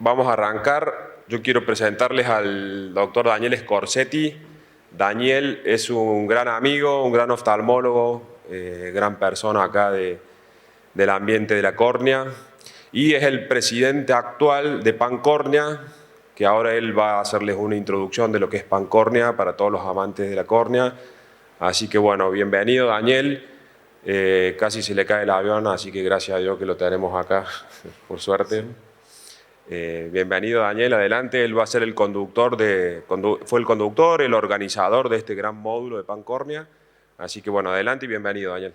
vamos a arrancar. Yo quiero presentarles al doctor Daniel Scorsetti. Daniel es un gran amigo, un gran oftalmólogo, gran persona acá del ambiente de la córnea, y es el presidente actual de Pancórnea, que ahora él va a hacerles una introducción de lo que es Pancórnea para todos los amantes de la córnea. Así que bueno, bienvenido Daniel. Casi se le cae el avión, así que gracias a Dios que lo tenemos acá, por suerte. Bienvenido Daniel, adelante. Él va a ser el conductor, fue el conductor, el organizador de este gran módulo de Pancórnea. Así que bueno, adelante y bienvenido Daniel.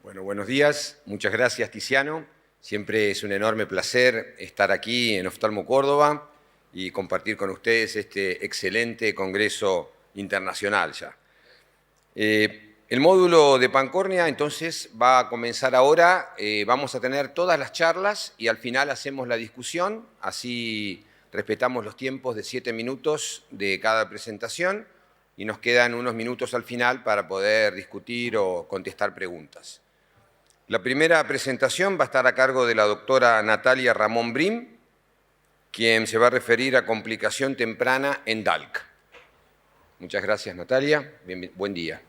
Bueno, buenos días. Muchas gracias, Tiziano. Siempre es un enorme placer estar aquí en Oftalmo Córdoba y compartir con ustedes este excelente congreso internacional ya. El módulo de Pancórnea entonces va a comenzar ahora. Vamos a tener todas las charlas y al final hacemos la discusión. Así respetamos los tiempos de 7 minutos de cada presentación y nos quedan unos minutos al final para poder discutir o contestar preguntas. La primera presentación va a estar a cargo de la doctora Natalia Ramón Brim, quien se va a referir a complicación temprana en DALC. Muchas gracias, Natalia. Buen día.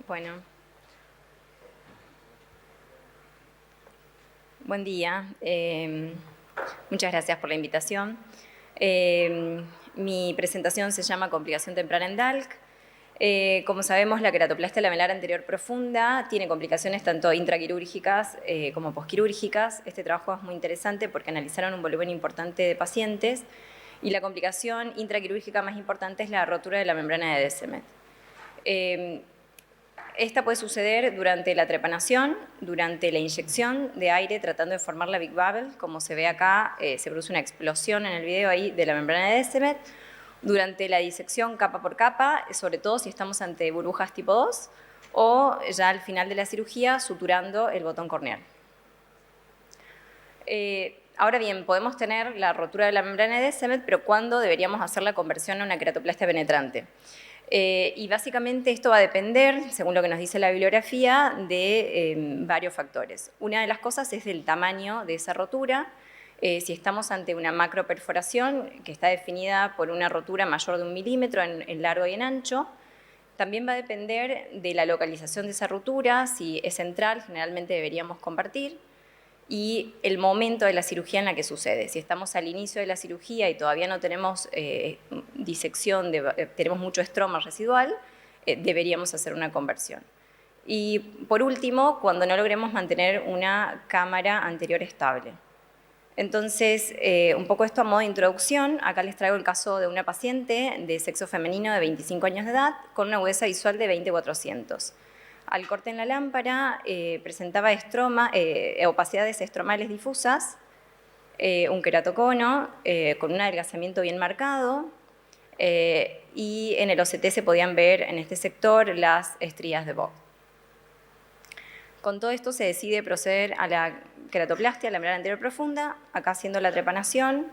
Bueno. Buen día. Muchas gracias por la invitación. Mi presentación se llama Complicación temprana en DALC. Como sabemos, la queratoplastia lamelar anterior profunda tiene complicaciones tanto intraquirúrgicas como posquirúrgicas. Este trabajo es muy interesante porque analizaron un volumen importante de pacientes y la complicación intraquirúrgica más importante es la rotura de la membrana de Descemet. Esta puede suceder durante la trepanación, durante la inyección de aire tratando de formar la Big Bubble, como se ve acá, se produce una explosión en el video ahí de la membrana de Descemet, durante la disección capa por capa, sobre todo si estamos ante burbujas tipo 2, o ya al final de la cirugía suturando el botón corneal. Ahora bien, podemos tener la rotura de la membrana de Descemet, pero ¿cuándo deberíamos hacer la conversión a una queratoplastia penetrante? Y básicamente esto va a depender, según lo que nos dice la bibliografía, de varios factores. Una de las cosas es el tamaño de esa rotura. Si estamos ante una macroperforación que está definida por una rotura mayor de 1 milímetro en largo y en ancho, también va a depender de la localización de esa rotura. Si es central, generalmente deberíamos compartir, y el momento de la cirugía en la que sucede. Si estamos al inicio de la cirugía y todavía no tenemos disección, tenemos mucho estroma residual, deberíamos hacer una conversión. Y por último, cuando no logremos mantener una cámara anterior estable. Entonces, un poco esto a modo de introducción. Acá les traigo el caso de una paciente de sexo femenino de 25 años de edad con una agudeza visual de 20/400. Al corte en la lámpara presentaba opacidades estromales difusas, un queratocono con un adelgazamiento bien marcado, y en el OCT se podían ver en este sector las estrías de Vogt. Con todo esto se decide proceder a la queratoplastia lamelar anterior profunda, acá haciendo la trepanación.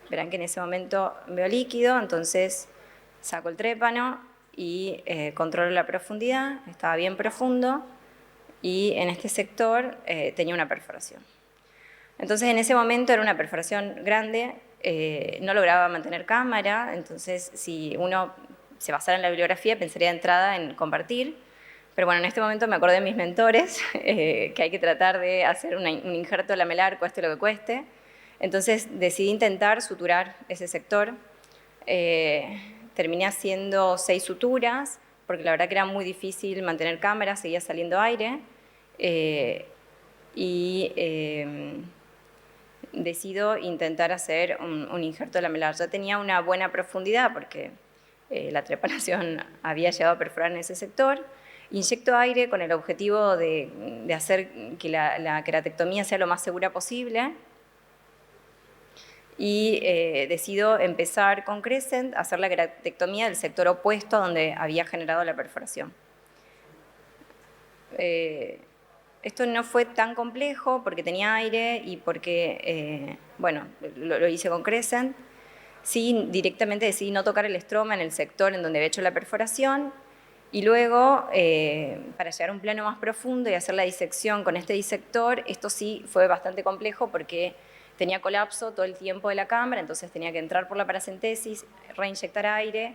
Verán que en ese momento veo líquido, entonces saco el trépano y controlo la profundidad, estaba bien profundo y en este sector tenía una perforación. Entonces en ese momento era una perforación grande, no lograba mantener cámara, entonces si uno se basara en la bibliografía pensaría de entrada en convertir, pero bueno, en este momento me acordé de mis mentores, que hay que tratar de hacer un injerto lamelar, cueste lo que cueste, entonces decidí intentar suturar ese sector. Terminé haciendo 6 suturas, porque la verdad que era muy difícil mantener cámara, seguía saliendo aire, decido intentar hacer un injerto lamelar. Ya tenía una buena profundidad, porque la trepanación había llegado a perforar en ese sector. Inyecto aire con el objetivo de hacer que la queratectomía sea lo más segura posible, y decido empezar con Crescent a hacer la queratectomía del sector opuesto donde había generado la perforación. Esto no fue tan complejo porque tenía aire y porque, bueno, lo hice con Crescent. Sí, directamente decidí no tocar el estroma en el sector en donde había hecho la perforación Y luego, para llegar a un plano más profundo y hacer la disección con este disector, esto sí fue bastante complejo porque tenía colapso todo el tiempo de la cámara, entonces tenía que entrar por la paracentesis, reinyectar aire,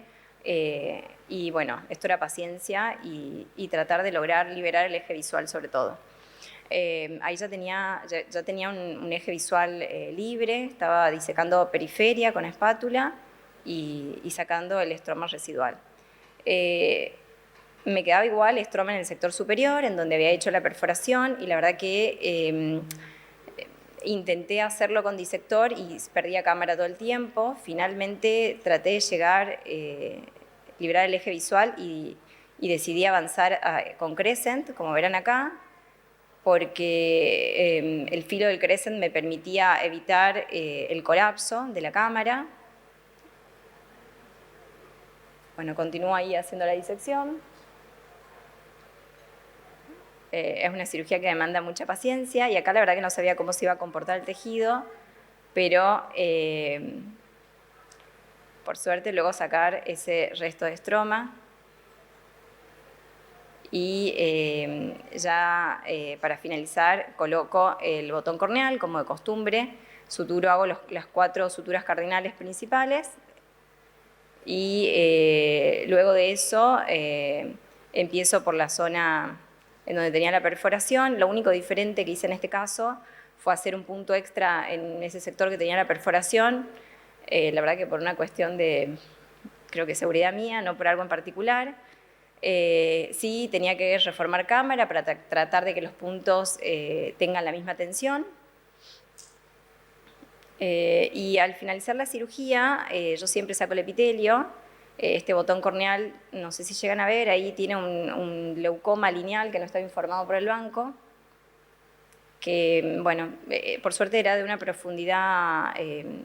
y bueno, esto era paciencia y tratar de lograr liberar el eje visual sobre todo. Ahí ya tenía un eje visual libre, estaba disecando periferia con espátula y sacando el estroma residual. Me quedaba igual estroma en el sector superior, en donde había hecho la perforación, y la verdad que intenté hacerlo con disector y perdía cámara todo el tiempo. Finalmente traté de llegar, liberar el eje visual y decidí avanzar con Crescent, como verán acá, porque el filo del Crescent me permitía evitar el colapso de la cámara. Bueno, continúo ahí haciendo la disección. Es una cirugía que demanda mucha paciencia y acá la verdad que no sabía cómo se iba a comportar el tejido, pero por suerte luego sacar ese resto de estroma. Y para finalizar coloco el botón corneal como de costumbre, hago las 4 suturas cardinales principales y luego de eso empiezo por la zona en donde tenía la perforación. Lo único diferente que hice en este caso fue hacer un punto extra en ese sector que tenía la perforación, la verdad que por una cuestión de, creo que seguridad mía, no por algo en particular. Sí, tenía que reformar cámara para tratar de que los puntos tengan la misma tensión. Y al finalizar la cirugía, yo siempre saco el epitelio. Este botón corneal, no sé si llegan a ver, ahí tiene un leucoma lineal que no estaba informado por el banco, que, bueno, por suerte era de una profundidad,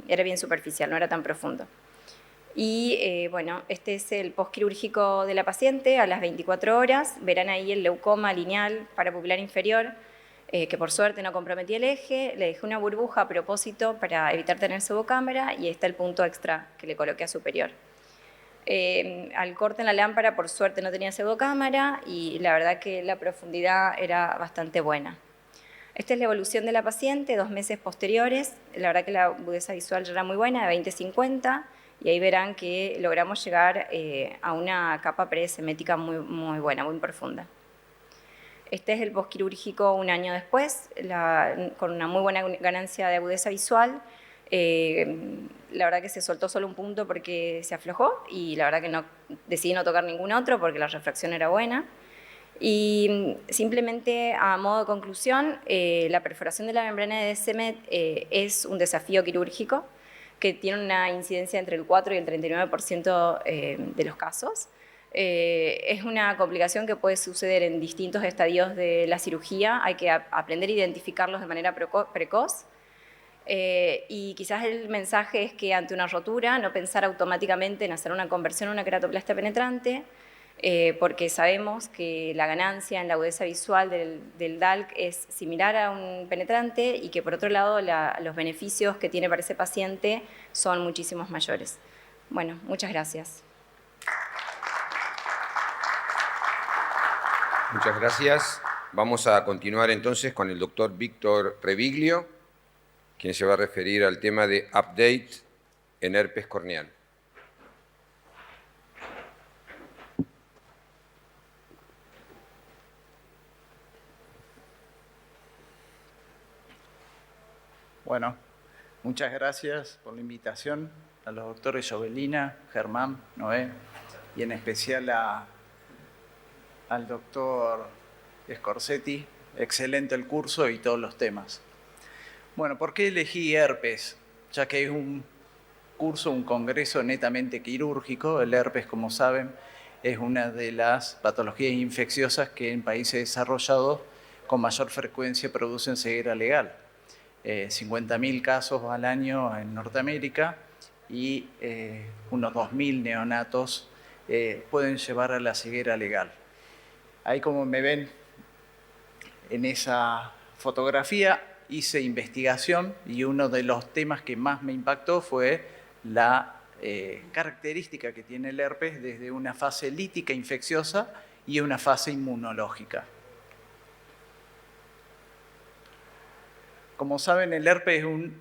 era bien superficial, no era tan profundo. Y bueno, este es el postquirúrgico de la paciente a las 24 horas. Verán ahí el leucoma lineal parapupilar inferior, que por suerte no comprometía el eje. Le dejé una burbuja a propósito para evitar tener subocámara y está el punto extra que le coloqué a superior. Al corte en la lámpara, por suerte no tenía pseudocámara y la verdad que la profundidad era bastante buena. Esta es la evolución de la paciente 2 meses posteriores. La verdad que la agudeza visual ya era muy buena, de 20-50, y ahí verán que logramos llegar a una capa presemética muy buena, muy profunda. Este es el postquirúrgico 1 año después, con una muy buena ganancia de agudeza visual. La verdad que se soltó solo un punto porque se aflojó y la verdad que decidí no tocar ningún otro porque la refracción era buena. Y simplemente a modo de conclusión, la perforación de la membrana de Descemet es un desafío quirúrgico que tiene una incidencia entre el 4 y el 39% de los casos. Es una complicación que puede suceder en distintos estadios de la cirugía, hay que aprender a identificarlos de manera precoz. Y quizás el mensaje es que ante una rotura no pensar automáticamente en hacer una conversión a una queratoplastia penetrante, porque sabemos que la ganancia en la agudeza visual del DALC es similar a un penetrante y que por otro lado los beneficios que tiene para ese paciente son muchísimos mayores. Bueno, muchas gracias. Muchas gracias. Vamos a continuar entonces con el doctor Víctor Reviglio, quien se va a referir al tema de update en herpes corneal. Bueno, muchas gracias por la invitación a los doctores Jovelina, Germán, Noé y en especial al doctor Scorsetti. Excelente el curso y todos los temas. Bueno, ¿por qué elegí herpes? Ya que es un congreso netamente quirúrgico. El herpes, como saben, es una de las patologías infecciosas que en países desarrollados con mayor frecuencia producen ceguera legal. 50.000 casos al año en Norteamérica y unos 2.000 neonatos pueden llevar a la ceguera legal. Ahí, como me ven en esa fotografía, hice investigación y uno de los temas que más me impactó fue la característica que tiene el herpes desde una fase lítica infecciosa y una fase inmunológica. Como saben, el herpes es un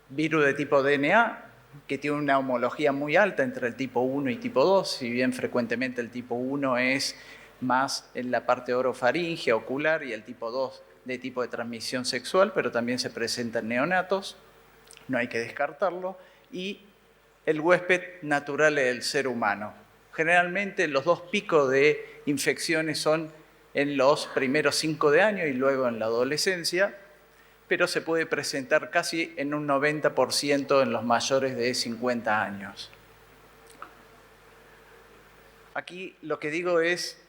virus de tipo DNA que tiene una homología muy alta entre el tipo 1 y tipo 2, si bien frecuentemente el tipo 1 es más en la parte orofaringea, ocular, y el tipo 2 de tipo de transmisión sexual, pero también se presenta en neonatos, no hay que descartarlo, y el huésped natural es el ser humano. Generalmente los dos picos de infecciones son en los primeros 5 de año y luego en la adolescencia, pero se puede presentar casi en un 90% en los mayores de 50 años. Aquí lo que digo es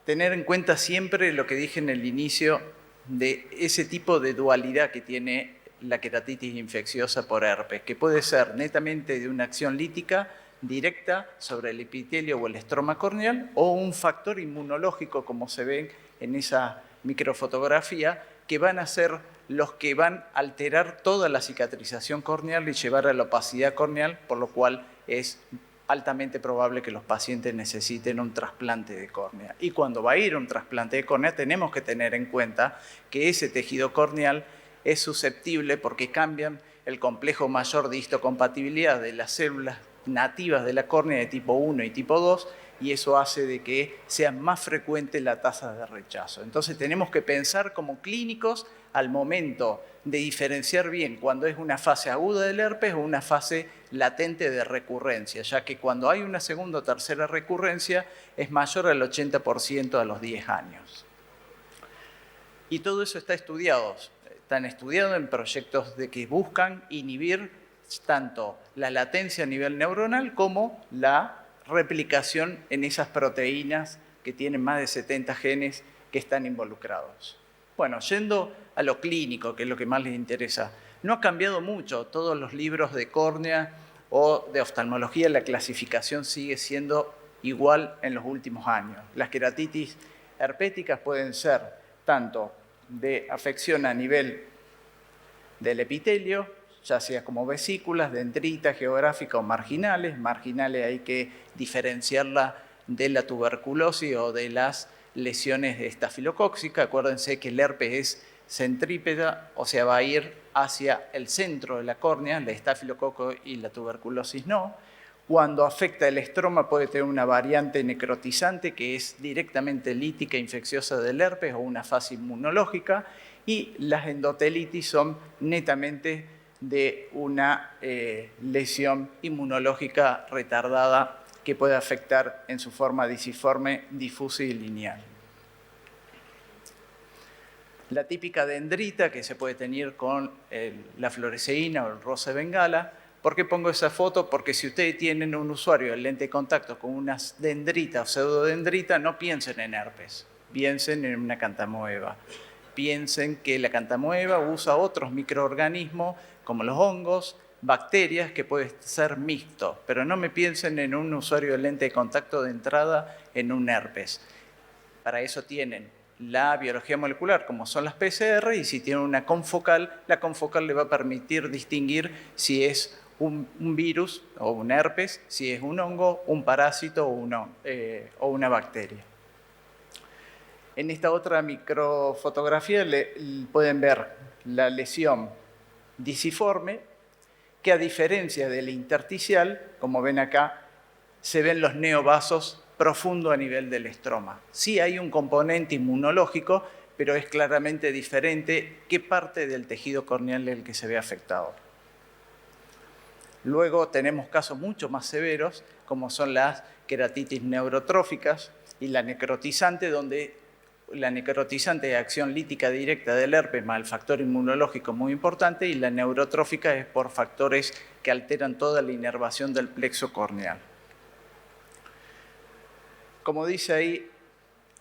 tener en cuenta siempre lo que dije en el inicio de ese tipo de dualidad que tiene la queratitis infecciosa por herpes, que puede ser netamente de una acción lítica directa sobre el epitelio o el estroma corneal o un factor inmunológico, como se ve en esa microfotografía, que van a ser los que van a alterar toda la cicatrización corneal y llevar a la opacidad corneal, por lo cual es altamente probable que los pacientes necesiten un trasplante de córnea. Y cuando va a ir un trasplante de córnea, tenemos que tener en cuenta que ese tejido corneal es susceptible porque cambian el complejo mayor de histocompatibilidad de las células nativas de la córnea de tipo 1 y tipo 2, y eso hace de que sea más frecuente la tasa de rechazo. Entonces tenemos que pensar como clínicos al momento de diferenciar bien cuando es una fase aguda del herpes o una fase latente de recurrencia, ya que cuando hay una segunda o tercera recurrencia es mayor al 80% a los 10 años. Y todo eso está estudiado. Están estudiados en proyectos de que buscan inhibir tanto la latencia a nivel neuronal como la replicación en esas proteínas que tienen más de 70 genes que están involucrados. Bueno, yendo a lo clínico, que es lo que más les interesa, no ha cambiado mucho. Todos los libros de córnea o de oftalmología, la clasificación sigue siendo igual en los últimos años. Las queratitis herpéticas pueden ser tanto de afección a nivel del epitelio, ya sea como vesículas, dendritas, geográficas o marginales. Marginales hay que diferenciarla de la tuberculosis o de las lesiones estafilocóxicas. Acuérdense que el herpes es centrípeta, o sea, va a ir hacia el centro de la córnea, el estafilococo y la tuberculosis no. Cuando afecta el estroma puede tener una variante necrotizante que es directamente lítica infecciosa del herpes o una fase inmunológica, y las endotelitis son netamente de una lesión inmunológica retardada que puede afectar en su forma disiforme, difusa y lineal. La típica dendrita que se puede tener con la fluoresceína o el rosa de bengala. ¿Por qué pongo esa foto? Porque si ustedes tienen un usuario de lente de contacto con una dendrita o pseudodendrita, no piensen en herpes, piensen en una cantamoeba. Piensen que la cantamoeba usa otros microorganismos como los hongos, bacterias, que puede ser mixto, pero no me piensen en un usuario de lente de contacto de entrada en un herpes. Para eso tienen la biología molecular, como son las PCR, y si tienen una confocal, la confocal le va a permitir distinguir si es un virus o un herpes, si es un hongo, un parásito o una bacteria. En esta otra microfotografía pueden ver la lesión disiforme, que a diferencia de la intersticial, como ven acá, se ven los neovasos profundos a nivel del estroma. Sí hay un componente inmunológico, pero es claramente diferente qué parte del tejido corneal es el que se ve afectado. Luego tenemos casos mucho más severos, como son las queratitis neurotróficas y la necrotizante, donde la necrotizante de acción lítica directa del herpes más el factor inmunológico muy importante, y la neurotrófica es por factores que alteran toda la inervación del plexo corneal. Como dice ahí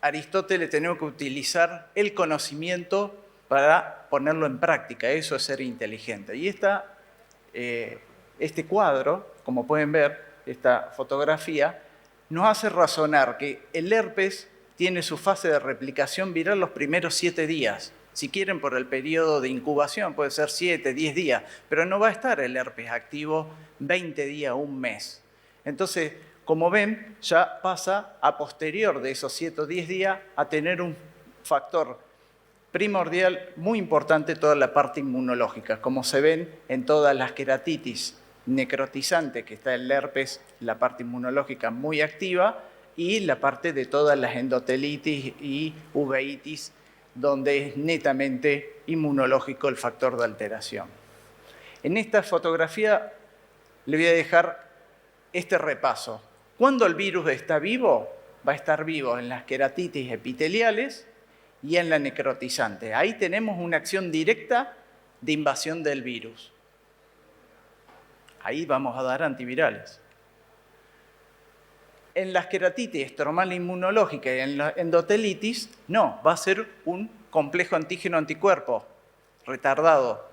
Aristóteles, tenemos que utilizar el conocimiento para ponerlo en práctica. Eso es ser inteligente. Y este cuadro, como pueden ver, esta fotografía, nos hace razonar que el herpes tiene su fase de replicación viral los primeros 7 días. Si quieren, por el periodo de incubación, puede ser 7, 10 días, pero no va a estar el herpes activo 20 días, un mes. Entonces, como ven, ya pasa a posterior de esos 7 o 10 días a tener un factor primordial muy importante, toda la parte inmunológica, como se ven en todas las queratitis necrotizante, que está el herpes, la parte inmunológica muy activa, y la parte de todas las endotelitis y uveitis, donde es netamente inmunológico el factor de alteración. En esta fotografía le voy a dejar este repaso. Cuando el virus está vivo, va a estar vivo en las queratitis epiteliales y en la necrotizante. Ahí tenemos una acción directa de invasión del virus. Ahí vamos a dar antivirales. En las queratitis estromal inmunológica y en la endotelitis, no, va a ser un complejo antígeno-anticuerpo retardado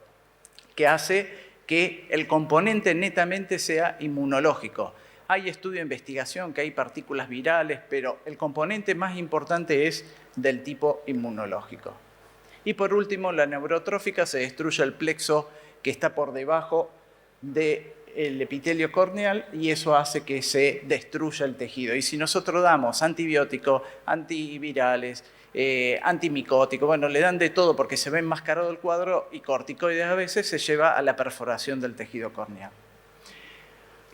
que hace que el componente netamente sea inmunológico. Hay estudio de investigación que hay partículas virales, pero el componente más importante es del tipo inmunológico. Y por último, la neurotrófica, se destruye el plexo que está por debajo del epitelio corneal y eso hace que se destruya el tejido. Y si nosotros damos antibióticos, antivirales, antimicóticos, bueno, le dan de todo porque se ve enmascarado el cuadro, y corticoides a veces, se lleva a la perforación del tejido corneal.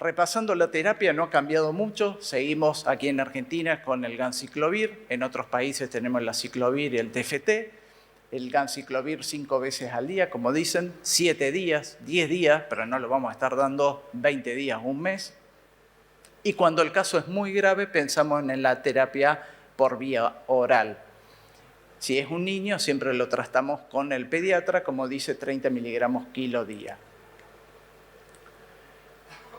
Repasando la terapia, no ha cambiado mucho. Seguimos aquí en Argentina con el ganciclovir. En otros países tenemos la ciclovir y el TFT. El ganciclovir 5 veces al día, como dicen, 7 días, 10 días, pero no lo vamos a estar dando 20 días, un mes. Y cuando el caso es muy grave, pensamos en la terapia por vía oral. Si es un niño, siempre lo tratamos con el pediatra, como dice, 30 miligramos kilo día.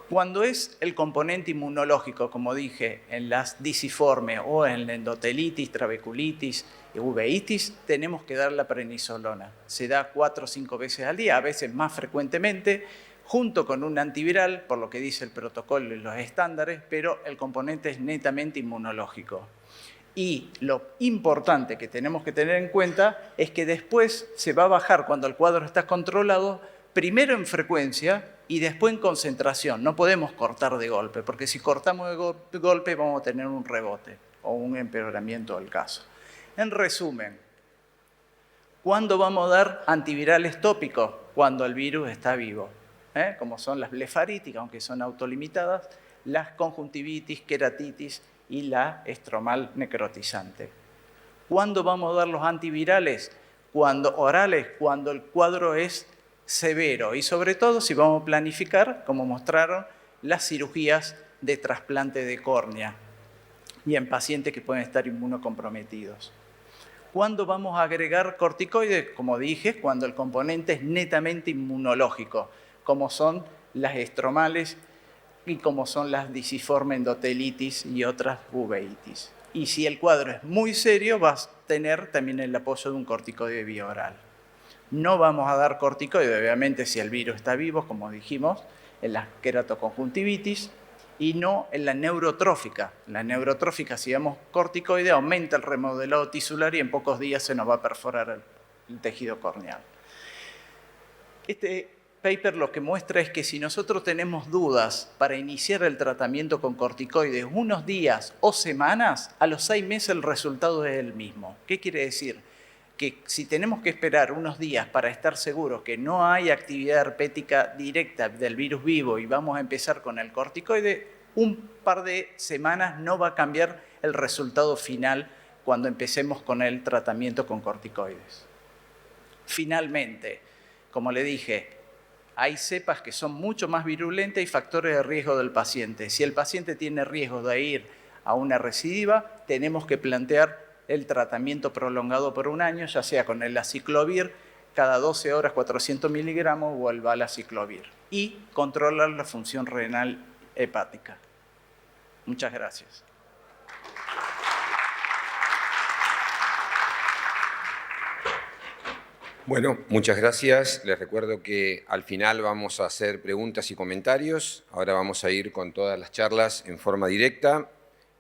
Cuando es el componente inmunológico, como dije, en las disiformes o en la endotelitis, trabeculitis y uveitis, tenemos que dar la prednisolona. Se da 4 o 5 veces al día, a veces más frecuentemente, junto con un antiviral, por lo que dice el protocolo y los estándares, pero el componente es netamente inmunológico. Y lo importante que tenemos que tener en cuenta es que después se va a bajar, cuando el cuadro está controlado, primero en frecuencia y después en concentración. No podemos cortar de golpe, porque si cortamos de golpe vamos a tener un rebote o un empeoramiento del caso. En resumen, ¿cuándo vamos a dar antivirales tópicos? Cuando el virus está vivo, como son las blefaríticas, aunque son autolimitadas, las conjuntivitis, queratitis y la estromal necrotizante. ¿Cuándo vamos a dar los antivirales? Orales, cuando el cuadro es severo, y sobre todo si vamos a planificar, como mostraron, las cirugías de trasplante de córnea y en pacientes que pueden estar inmunocomprometidos. ¿Cuándo vamos a agregar corticoides? Como dije, cuando el componente es netamente inmunológico, como son las estromales y como son las disiforme endotelitis y otras uveitis. Y si el cuadro es muy serio, vas a tener también el apoyo de un corticoide vía oral. No vamos a dar corticoide, obviamente, si el virus está vivo, como dijimos, en la queratoconjuntivitis, y no en la neurotrófica. La neurotrófica, si damos corticoide, aumenta el remodelado tisular y en pocos días se nos va a perforar el tejido corneal. Este paper lo que muestra es que si nosotros tenemos dudas para iniciar el tratamiento con corticoides unos días o semanas, a los 6 meses el resultado es el mismo. ¿Qué quiere decir? Que si tenemos que esperar unos días para estar seguros que no hay actividad herpética directa del virus vivo y vamos a empezar con el corticoide, un par de semanas no va a cambiar el resultado final cuando empecemos con el tratamiento con corticoides. Finalmente, como le dije, hay cepas que son mucho más virulentas y factores de riesgo del paciente. Si el paciente tiene riesgo de ir a una recidiva, tenemos que plantear el tratamiento prolongado por un año, ya sea con el aciclovir, cada 12 horas 400 miligramos o el valaciclovir, y controlar la función renal hepática. Muchas gracias. Bueno, muchas gracias. Les recuerdo que al final vamos a hacer preguntas y comentarios. Ahora vamos a ir con todas las charlas en forma directa.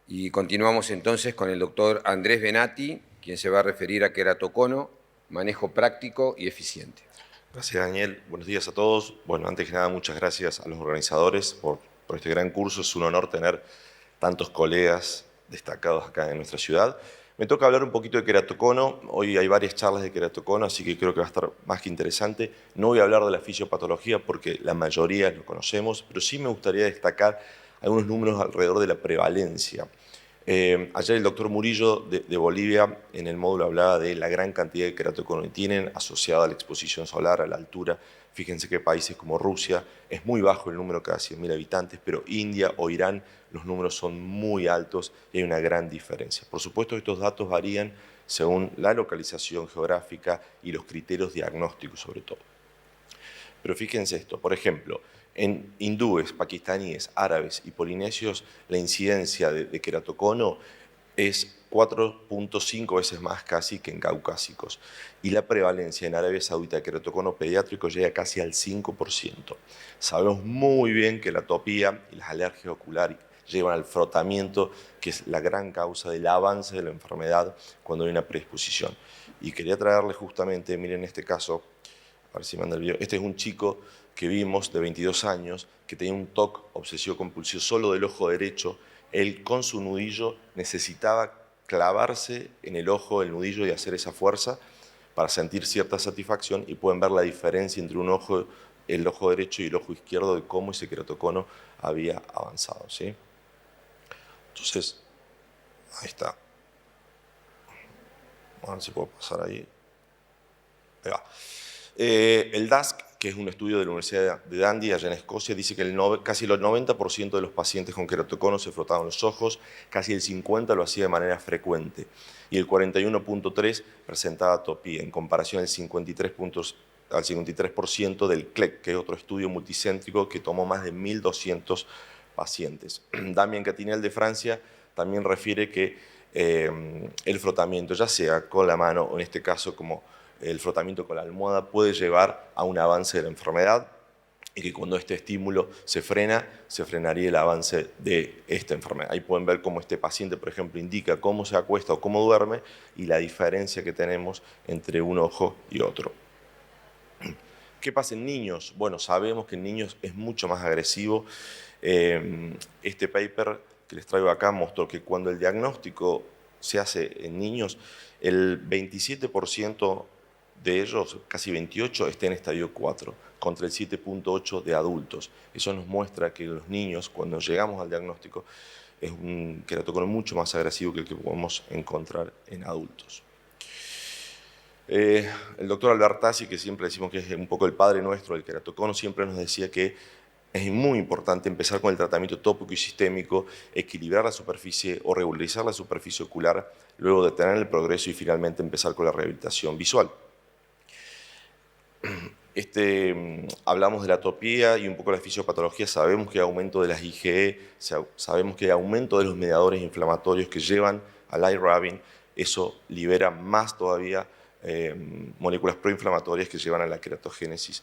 Y continuamos entonces con el doctor Andrés Benati, quien se va a referir a queratocono, manejo práctico y eficiente. Gracias, Daniel. Buenos días a todos. Bueno, antes que nada, muchas gracias a los organizadores por este gran curso. Es un honor tener tantos colegas destacados acá en nuestra ciudad. Me toca hablar un poquito de queratocono. Hoy hay varias charlas de queratocono, así que creo que va a estar más que interesante. No voy a hablar de la fisiopatología porque la mayoría lo conocemos, pero sí me gustaría destacar algunos números alrededor de la prevalencia. Ayer el doctor Murillo de Bolivia en el módulo hablaba de la gran cantidad de queratocono que tienen asociada a la exposición solar, a la altura. Fíjense que países como Rusia es muy bajo el número cada 100.000 habitantes, pero India o Irán los números son muy altos y hay una gran diferencia. Por supuesto, estos datos varían según la localización geográfica y los criterios diagnósticos sobre todo. Pero fíjense esto, por ejemplo, en hindúes, pakistaníes, árabes y polinesios, la incidencia de queratocono es 4.5 veces más casi que en caucásicos. Y la prevalencia en Arabia Saudita de queratocono pediátrico llega casi al 5%. Sabemos muy bien que la atopía y las alergias oculares llevan al frotamiento, que es la gran causa del avance de la enfermedad cuando hay una predisposición. Y quería traerles justamente, miren este caso, a ver si manda el video. Este es un chico que vimos de 22 años que tenía un TOC obsesivo compulsivo solo del ojo derecho. Él con su nudillo necesitaba clavarse en el ojo el nudillo y hacer esa fuerza para sentir cierta satisfacción, y pueden ver la diferencia entre el ojo derecho y el ojo izquierdo de cómo ese queratocono había avanzado, ¿sí? Entonces, ahí está. A ver si puedo pasar ahí. Ahí va. El DASC, que es un estudio de la Universidad de Dundee, allá en Escocia, dice que casi el 90% de los pacientes con queratocono se frotaban los ojos, casi el 50% lo hacía de manera frecuente, y el 41.3% presentaba atopía, en comparación al 53% del CLEC, que es otro estudio multicéntrico que tomó más de 1.200 pacientes. Damien Catinel de Francia también refiere que el frotamiento, ya sea con la mano o en este caso como el frotamiento con la almohada, puede llevar a un avance de la enfermedad, y que cuando este estímulo se frena, se frenaría el avance de esta enfermedad. Ahí pueden ver cómo este paciente, por ejemplo, indica cómo se acuesta o cómo duerme y la diferencia que tenemos entre un ojo y otro. ¿Qué pasa en niños? Bueno, sabemos que en niños es mucho más agresivo. Este paper que les traigo acá mostró que cuando el diagnóstico se hace en niños, el 27% de ellos, casi 28, está en estadio 4, contra el 7.8 de adultos. Eso nos muestra que los niños, cuando llegamos al diagnóstico, es un queratocono mucho más agresivo que el que podemos encontrar en adultos. El doctor Albertazzi, que siempre decimos que es un poco el padre nuestro del queratocono, siempre nos decía que es muy importante empezar con el tratamiento tópico y sistémico, equilibrar la superficie o regularizar la superficie ocular, luego detener el progreso y finalmente empezar con la rehabilitación visual. Hablamos de la atopía y un poco de la fisiopatología. Sabemos que hay aumento de las IgE, sabemos que hay aumento de los mediadores inflamatorios que llevan al IRABIN. Eso libera más todavía moléculas proinflamatorias que llevan a la queratogénesis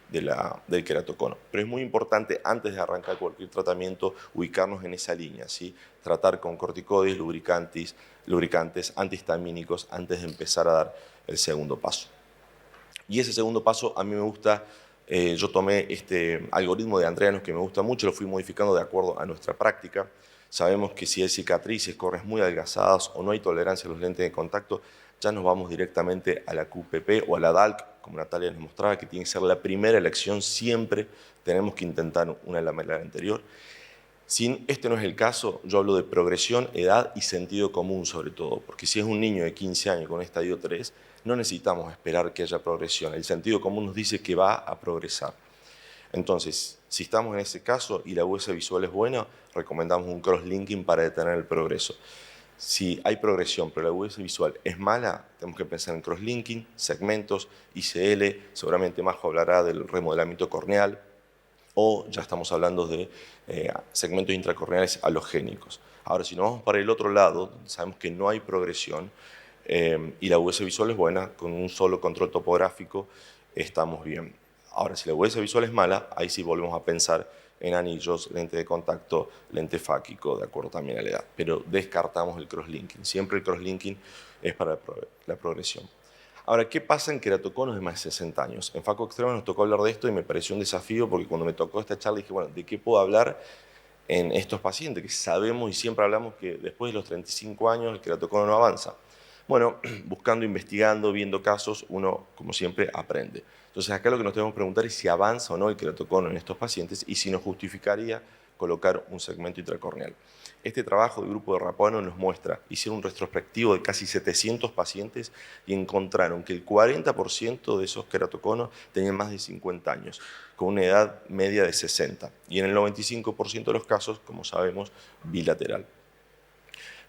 del queratocono. Pero es muy importante, antes de arrancar cualquier tratamiento, ubicarnos en esa línea, ¿sí? Tratar con corticoides, lubricantes, antihistamínicos, antes de empezar a dar el segundo paso. Y ese segundo paso a mí me gusta, yo tomé este algoritmo de Andreanos que me gusta mucho, lo fui modificando de acuerdo a nuestra práctica. Sabemos que si hay cicatrices, corres muy adelgazadas o no hay tolerancia a los lentes de contacto, ya nos vamos directamente a la QPP o a la DALC, como Natalia nos mostraba, que tiene que ser la primera elección. Siempre tenemos que intentar una lamelar anterior. Si este no es el caso, yo hablo de progresión, edad y sentido común sobre todo, porque si es un niño de 15 años con estadio 3, no necesitamos esperar que haya progresión. El sentido común nos dice que va a progresar. Entonces, si estamos en ese caso y la US visual es buena, recomendamos un cross-linking para detener el progreso. Si hay progresión, pero la US visual es mala, tenemos que pensar en cross-linking, segmentos, ICL, seguramente Majo hablará del remodelamiento corneal, o ya estamos hablando de segmentos intracorneales halogénicos. Ahora, si nos vamos para el otro lado, sabemos que no hay progresión y la US visual es buena, con un solo control topográfico estamos bien. Ahora, si la US visual es mala, ahí sí volvemos a pensar en anillos, lente de contacto, lente fáquico, de acuerdo también a la edad. Pero descartamos el crosslinking. Siempre el crosslinking es para la progresión. Ahora, ¿qué pasa en queratoconos de más de 60 años? En Faco Extrema nos tocó hablar de esto y me pareció un desafío porque cuando me tocó esta charla dije, bueno, ¿de qué puedo hablar en estos pacientes? Que sabemos y siempre hablamos que después de los 35 años el queratocono no avanza. Bueno, buscando, investigando, viendo casos, uno, como siempre, aprende. Entonces acá lo que nos tenemos que preguntar es si avanza o no el queratocono en estos pacientes y si nos justificaría colocar un segmento intracorneal. Este trabajo del grupo de Rapuano nos muestra, hicieron un retrospectivo de casi 700 pacientes y encontraron que el 40% de esos queratoconos tenían más de 50 años, con una edad media de 60, y en el 95% de los casos, como sabemos, bilateral.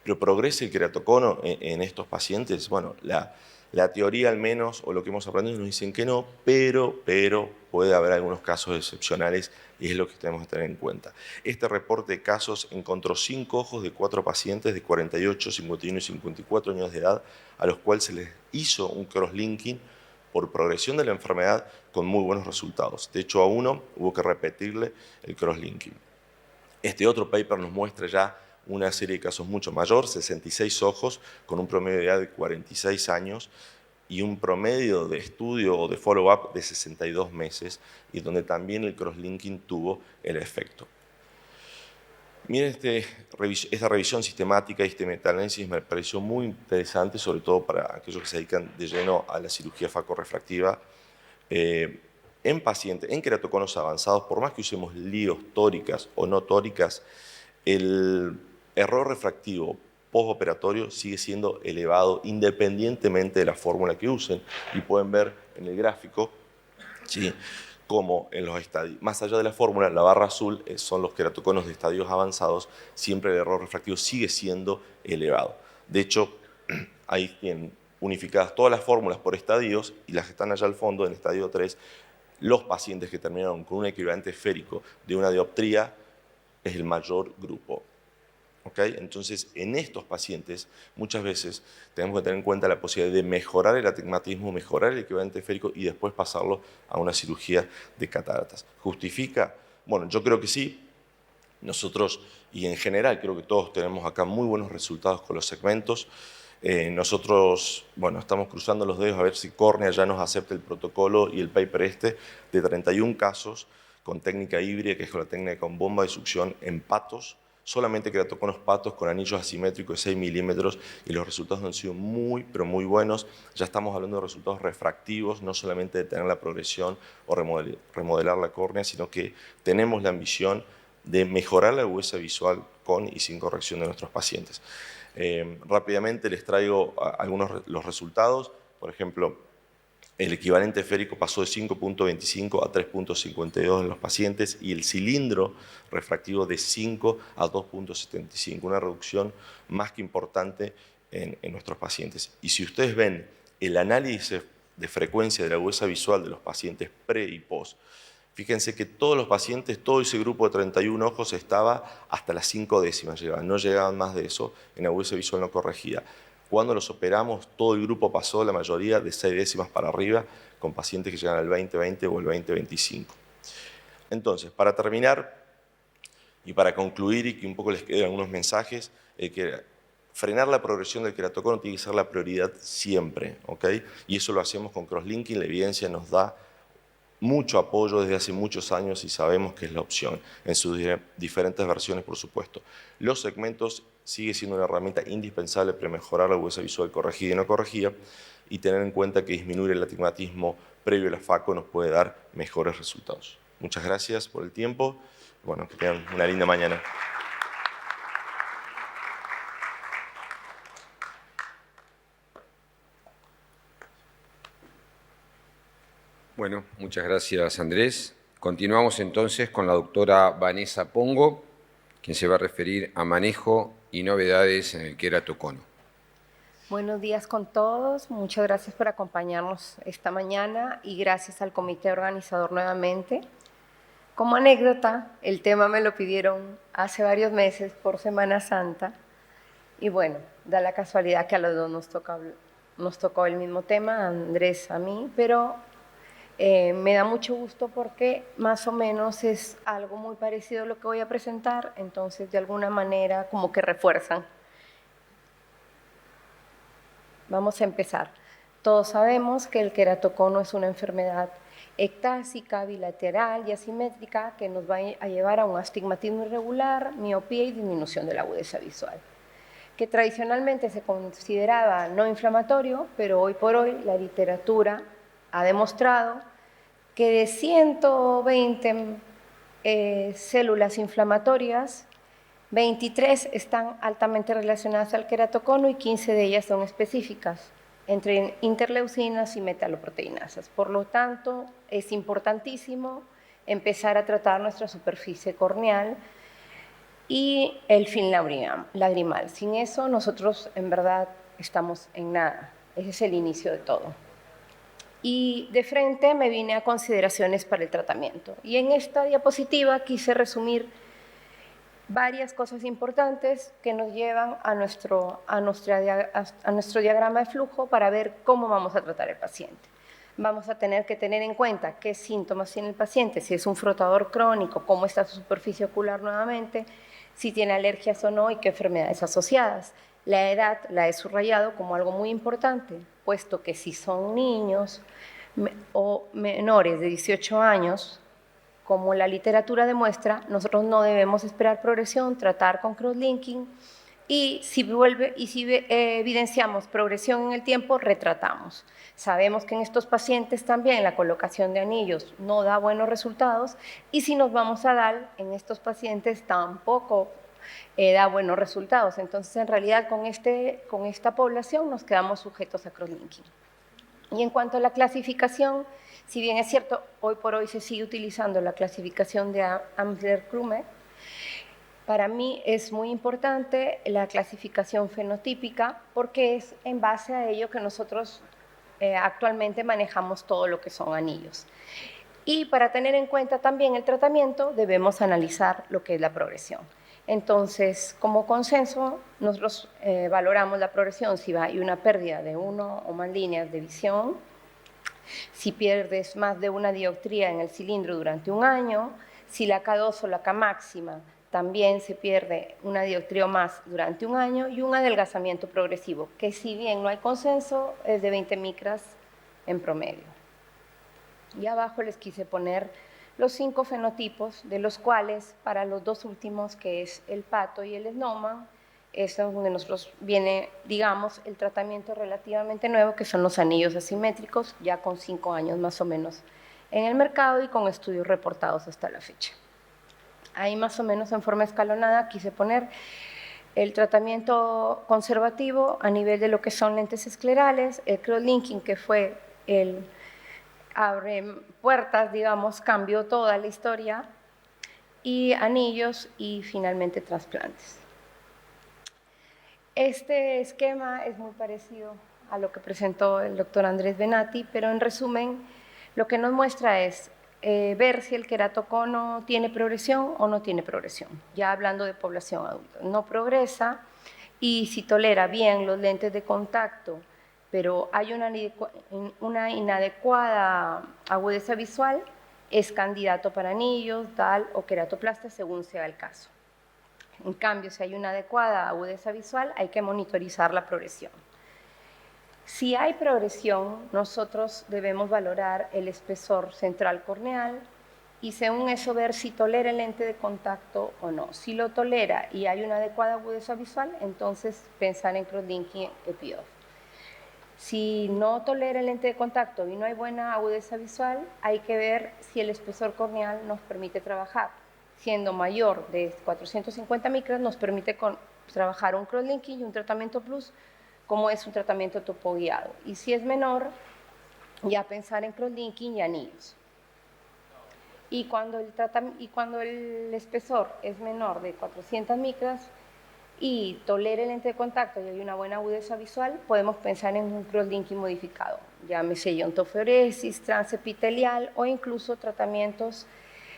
Pero progresa el queratocono en estos pacientes. Bueno, la teoría al menos, o lo que hemos aprendido, nos dicen que no, pero puede haber algunos casos excepcionales y es lo que tenemos que tener en cuenta. Este reporte de casos encontró 5 ojos de 4 pacientes de 48, 51 y 54 años de edad a los cuales se les hizo un crosslinking por progresión de la enfermedad con muy buenos resultados. De hecho, a uno hubo que repetirle el crosslinking. Este otro paper nos muestra ya una serie de casos mucho mayor, 66 ojos con un promedio de edad de 46 años y un promedio de estudio o de follow-up de 62 meses y donde también el crosslinking tuvo el efecto. Miren, esta revisión sistemática y este metaanálisis me pareció muy interesante, sobre todo para aquellos que se dedican de lleno a la cirugía facorrefractiva. En pacientes, en queratoconos avanzados, por más que usemos líos tóricas o no tóricas, el error refractivo postoperatorio sigue siendo elevado independientemente de la fórmula que usen. Y pueden ver en el gráfico, ¿sí?, como en los estadios, más allá de la fórmula, la barra azul son los queratoconos de estadios avanzados, siempre el error refractivo sigue siendo elevado. De hecho, ahí tienen unificadas todas las fórmulas por estadios y las que están allá al fondo, en estadio 3, los pacientes que terminaron con un equivalente esférico de una dioptría es el mayor grupo. ¿Okay? Entonces, en estos pacientes, muchas veces tenemos que tener en cuenta la posibilidad de mejorar el astigmatismo, mejorar el equivalente esférico y después pasarlo a una cirugía de cataratas. ¿Justifica? Bueno, yo creo que sí. Nosotros, y en general, creo que todos tenemos acá muy buenos resultados con los segmentos. Nosotros, bueno, estamos cruzando los dedos a ver si Córnea ya nos acepta el protocolo y el paper de 31 casos con técnica híbrida, que es con la técnica con bomba de succión en patos, solamente queratoconos patos con anillos asimétricos de 6 milímetros y los resultados han sido muy, pero muy buenos. Ya estamos hablando de resultados refractivos, no solamente de tener la progresión o remodelar la córnea, sino que tenemos la ambición de mejorar la agudeza visual con y sin corrección de nuestros pacientes. Rápidamente les traigo los resultados. Por ejemplo, el equivalente esférico pasó de 5.25 a 3.52 en los pacientes y el cilindro refractivo de 5 a 2.75, una reducción más que importante en nuestros pacientes. Y si ustedes ven el análisis de frecuencia de la agudeza visual de los pacientes pre y post, fíjense que todos los pacientes, todo ese grupo de 31 ojos estaba hasta las 5 décimas, no llegaban más de eso en agudeza visual no corregida. Cuando los operamos, todo el grupo pasó, la mayoría, de 6 décimas para arriba, con pacientes que llegan al 20-20 o el 20-25. Entonces, para terminar y para concluir y que un poco les queden algunos mensajes, que frenar la progresión del queratocono tiene que ser la prioridad siempre, ¿ok? Y eso lo hacemos con crosslinking, la evidencia nos da mucho apoyo desde hace muchos años y sabemos que es la opción, en sus diferentes versiones, por supuesto. Los segmentos sigue siendo una herramienta indispensable para mejorar la agudeza visual corregida y no corregida y tener en cuenta que disminuir el astigmatismo previo a la FACO nos puede dar mejores resultados. Muchas gracias por el tiempo. Bueno, que tengan una linda mañana. Bueno, muchas gracias, Andrés. Continuamos entonces con la doctora Vanessa Pongo, quien se va a referir a manejo y novedades en el queratocono. Buenos días con todos. Muchas gracias por acompañarnos esta mañana y gracias al comité organizador nuevamente. Como anécdota, el tema me lo pidieron hace varios meses por Semana Santa y bueno, da la casualidad que a los dos nos tocó el mismo tema, a Andrés, a mí, pero me da mucho gusto porque más o menos es algo muy parecido a lo que voy a presentar, entonces de alguna manera como que refuerzan. Vamos a empezar. Todos sabemos que el queratocono es una enfermedad ectásica, bilateral y asimétrica que nos va a llevar a un astigmatismo irregular, miopía y disminución de la agudeza visual, que tradicionalmente se consideraba no inflamatorio, pero hoy por hoy la literatura ha demostrado que de 120 células inflamatorias, 23 están altamente relacionadas al queratocono y 15 de ellas son específicas, entre interleucinas y metaloproteinasas. Por lo tanto, es importantísimo empezar a tratar nuestra superficie corneal y el film lagrimal. Sin eso, nosotros en verdad estamos en nada. Ese es el inicio de todo. Y de frente me vine a consideraciones para el tratamiento. Y en esta diapositiva quise resumir varias cosas importantes que nos llevan a nuestro diagrama de flujo para ver cómo vamos a tratar al paciente. Vamos a tener que tener en cuenta qué síntomas tiene el paciente, si es un frotador crónico, cómo está su superficie ocular nuevamente, si tiene alergias o no y qué enfermedades asociadas. La edad la he subrayado como algo muy importante, puesto que si son niños o menores de 18 años, como la literatura demuestra, nosotros no debemos esperar progresión, tratar con crosslinking y si evidenciamos progresión en el tiempo, retratamos. Sabemos que en estos pacientes también la colocación de anillos no da buenos resultados y si nos vamos a DAL, en estos pacientes tampoco da buenos resultados. Entonces, en realidad, con esta población nos quedamos sujetos a crosslinking. Y en cuanto a la clasificación, si bien es cierto, hoy por hoy se sigue utilizando la clasificación de Amsler-Krumme, para mí es muy importante la clasificación fenotípica porque es en base a ello que nosotros actualmente manejamos todo lo que son anillos. Y para tener en cuenta también el tratamiento, debemos analizar lo que es la progresión. Entonces, como consenso, nosotros valoramos la progresión si hay una pérdida de 1 o más líneas de visión, si pierdes más de 1 dioptría en el cilindro durante 1 año, si la K2 o la K máxima también se pierde 1 dioptría o más durante 1 año, y un adelgazamiento progresivo, que si bien no hay consenso, es de 20 micras en promedio. Y abajo les quise poner los 5 fenotipos, de los cuales para los 2 últimos, que es el pato y el Snowman, es donde nosotros viene, digamos, el tratamiento relativamente nuevo, que son los anillos asimétricos, ya con 5 años más o menos en el mercado y con estudios reportados hasta la fecha. Ahí más o menos en forma escalonada quise poner el tratamiento conservativo a nivel de lo que son lentes esclerales, el crosslinking, que fue el abre puertas, digamos, cambió toda la historia, y anillos y finalmente trasplantes. Este esquema es muy parecido a lo que presentó el doctor Andrés Benatti, pero en resumen lo que nos muestra es ver si el queratocono tiene progresión o no tiene progresión, ya hablando de población adulta. No progresa y si tolera bien los lentes de contacto, pero hay una inadecuada agudeza visual, es candidato para anillos, DAL o queratoplastia según sea el caso. En cambio, si hay una adecuada agudeza visual, hay que monitorizar la progresión. Si hay progresión, nosotros debemos valorar el espesor central corneal y según eso ver si tolera el lente de contacto o no. Si lo tolera y hay una adecuada agudeza visual, entonces pensar en crosslinking epiof. Si no tolera el lente de contacto y no hay buena agudeza visual, hay que ver si el espesor corneal nos permite trabajar. Siendo mayor de 450 micras, nos permite trabajar un crosslinking y un tratamiento plus, como es un tratamiento topoguiado. Y si es menor, ya pensar en crosslinking y anillos. Y cuando el espesor es menor de 400 micras y tolera el lente de contacto y hay una buena agudeza visual, podemos pensar en un crosslinking modificado, llámese iontofioresis, transepitelial o incluso tratamientos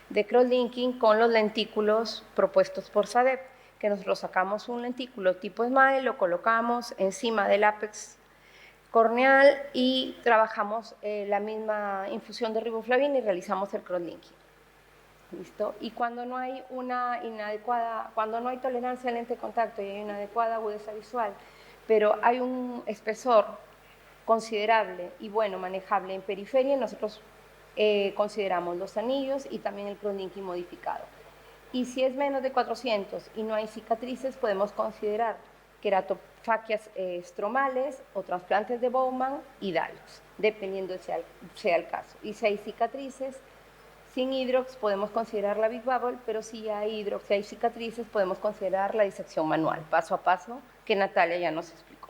de crosslinking con los lentículos propuestos por SADEP, que nosotros sacamos un lentículo tipo SMILE, lo colocamos encima del ápex corneal y trabajamos la misma infusión de riboflavina y realizamos el crosslinking. ¿Listo? Y cuando no hay cuando no hay tolerancia al lente de contacto y hay una adecuada agudeza visual, pero hay un espesor considerable y bueno, manejable en periferia, nosotros consideramos los anillos y también el Kroninsky modificado. Y si es menos de 400 y no hay cicatrices, podemos considerar queratofaquias estromales o trasplantes de Bowman y Dalos, dependiendo sea el caso. Y si hay cicatrices, sin hidrox podemos considerar la Big Bubble, pero si hay hidrox y hay cicatrices, podemos considerar la disección manual, paso a paso, que Natalia ya nos explicó.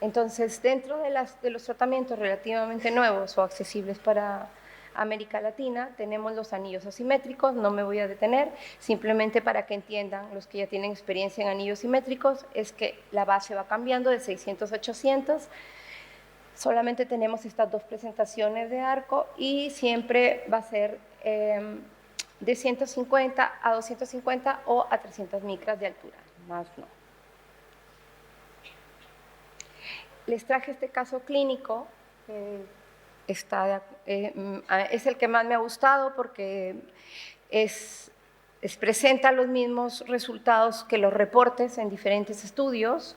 Entonces, dentro de los tratamientos relativamente nuevos o accesibles para América Latina, tenemos los anillos asimétricos, no me voy a detener, simplemente para que entiendan los que ya tienen experiencia en anillos simétricos, es que la base va cambiando de 600 a 800, solamente tenemos estas dos presentaciones de arco y siempre va a ser de 150 a 250 o a 300 micras de altura, más no. Les traje este caso clínico, es el que más me ha gustado porque presenta los mismos resultados que los reportes en diferentes estudios,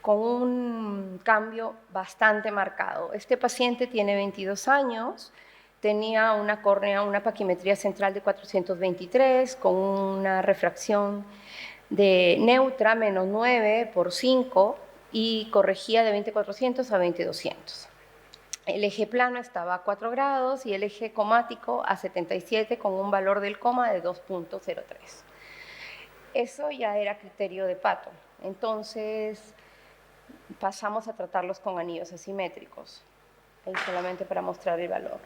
con un cambio bastante marcado. Este paciente tiene 22 años, tenía una córnea, una paquimetría central de 423, con una refracción de neutra menos 9 por 5 y corregía de 20/400 a 20/200. El eje plano estaba a 4 grados y el eje comático a 77 con un valor del coma de 2.03. Eso ya era criterio de Pato. Entonces pasamos a tratarlos con anillos asimétricos, solamente para mostrar el valor.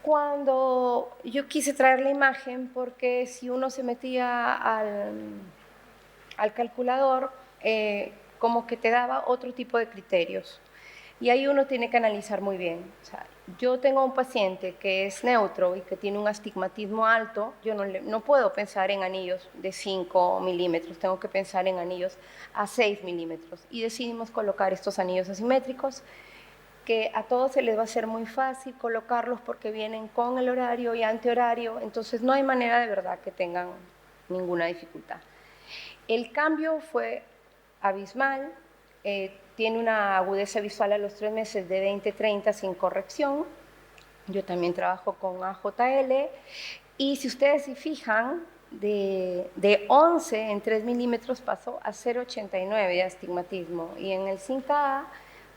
Cuando yo quise traer la imagen, porque si uno se metía al calculador, como que te daba otro tipo de criterios. Y ahí uno tiene que analizar muy bien. O sea, yo tengo un paciente que es neutro y que tiene un astigmatismo alto, yo no puedo pensar en anillos de 5 milímetros, tengo que pensar en anillos a 6 milímetros. Y decidimos colocar estos anillos asimétricos, que a todos se les va a ser muy fácil colocarlos porque vienen con el horario y antihorario, entonces no hay manera de verdad que tengan ninguna dificultad. El cambio fue abismal, tiene una agudeza visual a los 3 meses de 20/30 sin corrección. Yo también trabajo con AJL y si ustedes se fijan, de 11 en 3 milímetros pasó a 0,89 de astigmatismo y en el 5A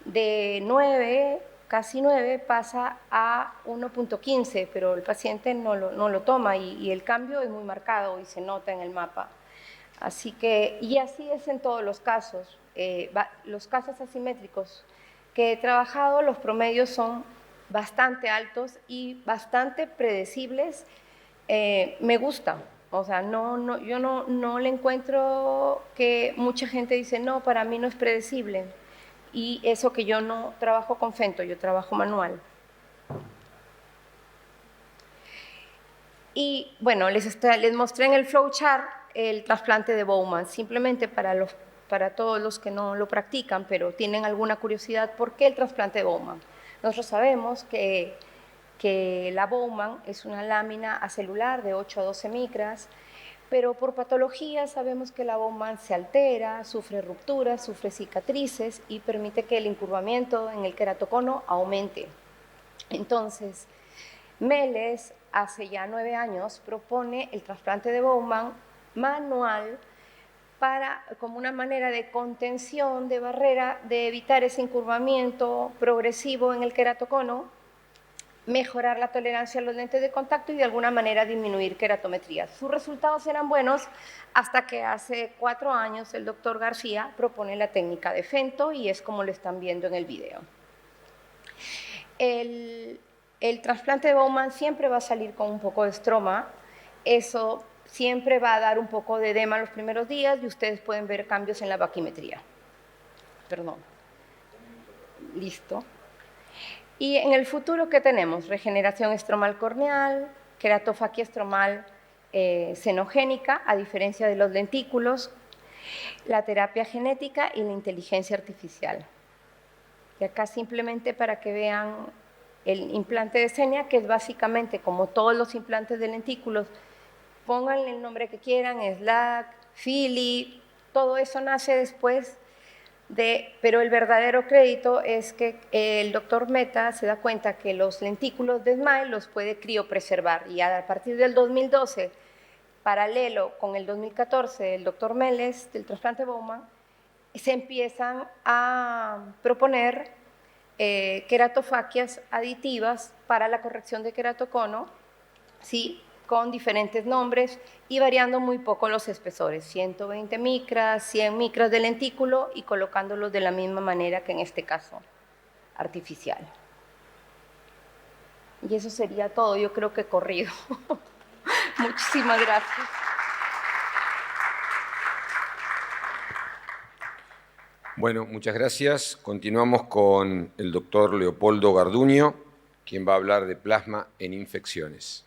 de 9, casi 9, pasa a 1.15, pero el paciente no lo toma y el cambio es muy marcado y se nota en el mapa. Así que, y así es en todos los casos. Los casos asimétricos que he trabajado, los promedios son bastante altos y bastante predecibles. Me gusta, o sea, yo no le encuentro que mucha gente dice, no, para mí no es predecible. Y eso que yo no trabajo con Fento, yo trabajo manual. Y bueno, les mostré en el flowchart el trasplante de Bowman, simplemente para todos los que no lo practican, pero tienen alguna curiosidad, ¿por qué el trasplante de Bowman? Nosotros sabemos que la Bowman es una lámina acelular de 8 a 12 micras, pero por patología sabemos que la Bowman se altera, sufre rupturas, sufre cicatrices y permite que el incurvamiento en el queratocono aumente. Entonces, Meles, hace ya 9 años, propone el trasplante de Bowman manual como una manera de contención, de barrera, de evitar ese incurvamiento progresivo en el queratocono, mejorar la tolerancia a los lentes de contacto y de alguna manera disminuir queratometrías. Sus resultados eran buenos hasta que hace 4 años el doctor García propone la técnica de Fento y es como lo están viendo en el video. El trasplante de Bowman siempre va a salir con un poco de estroma, eso siempre va a dar un poco de edema los primeros días y ustedes pueden ver cambios en la baquimetría. Perdón. Listo. Y en el futuro, ¿qué tenemos? Regeneración estromal corneal, queratofaquia estromal xenogénica, a diferencia de los lentículos, la terapia genética y la inteligencia artificial. Y acá simplemente para que vean el implante de Xenia, que es básicamente como todos los implantes de lentículos, pónganle el nombre que quieran, SLAC, Philly, todo eso nace después pero el verdadero crédito es que el doctor Meta se da cuenta que los lentículos de SMILE los puede criopreservar, y a partir del 2012, paralelo con el 2014, el doctor Meles del trasplante Bowman, se empiezan a proponer queratofaquias aditivas para la corrección de queratocono, ¿sí?, con diferentes nombres y variando muy poco los espesores, 120 micras, 100 micras de lentículo, y colocándolos de la misma manera que en este caso artificial. Y eso sería todo, yo creo que corrido. Muchísimas gracias. Bueno, muchas gracias. Continuamos con el doctor Leopoldo Garduño, quien va a hablar de plasma en infecciones.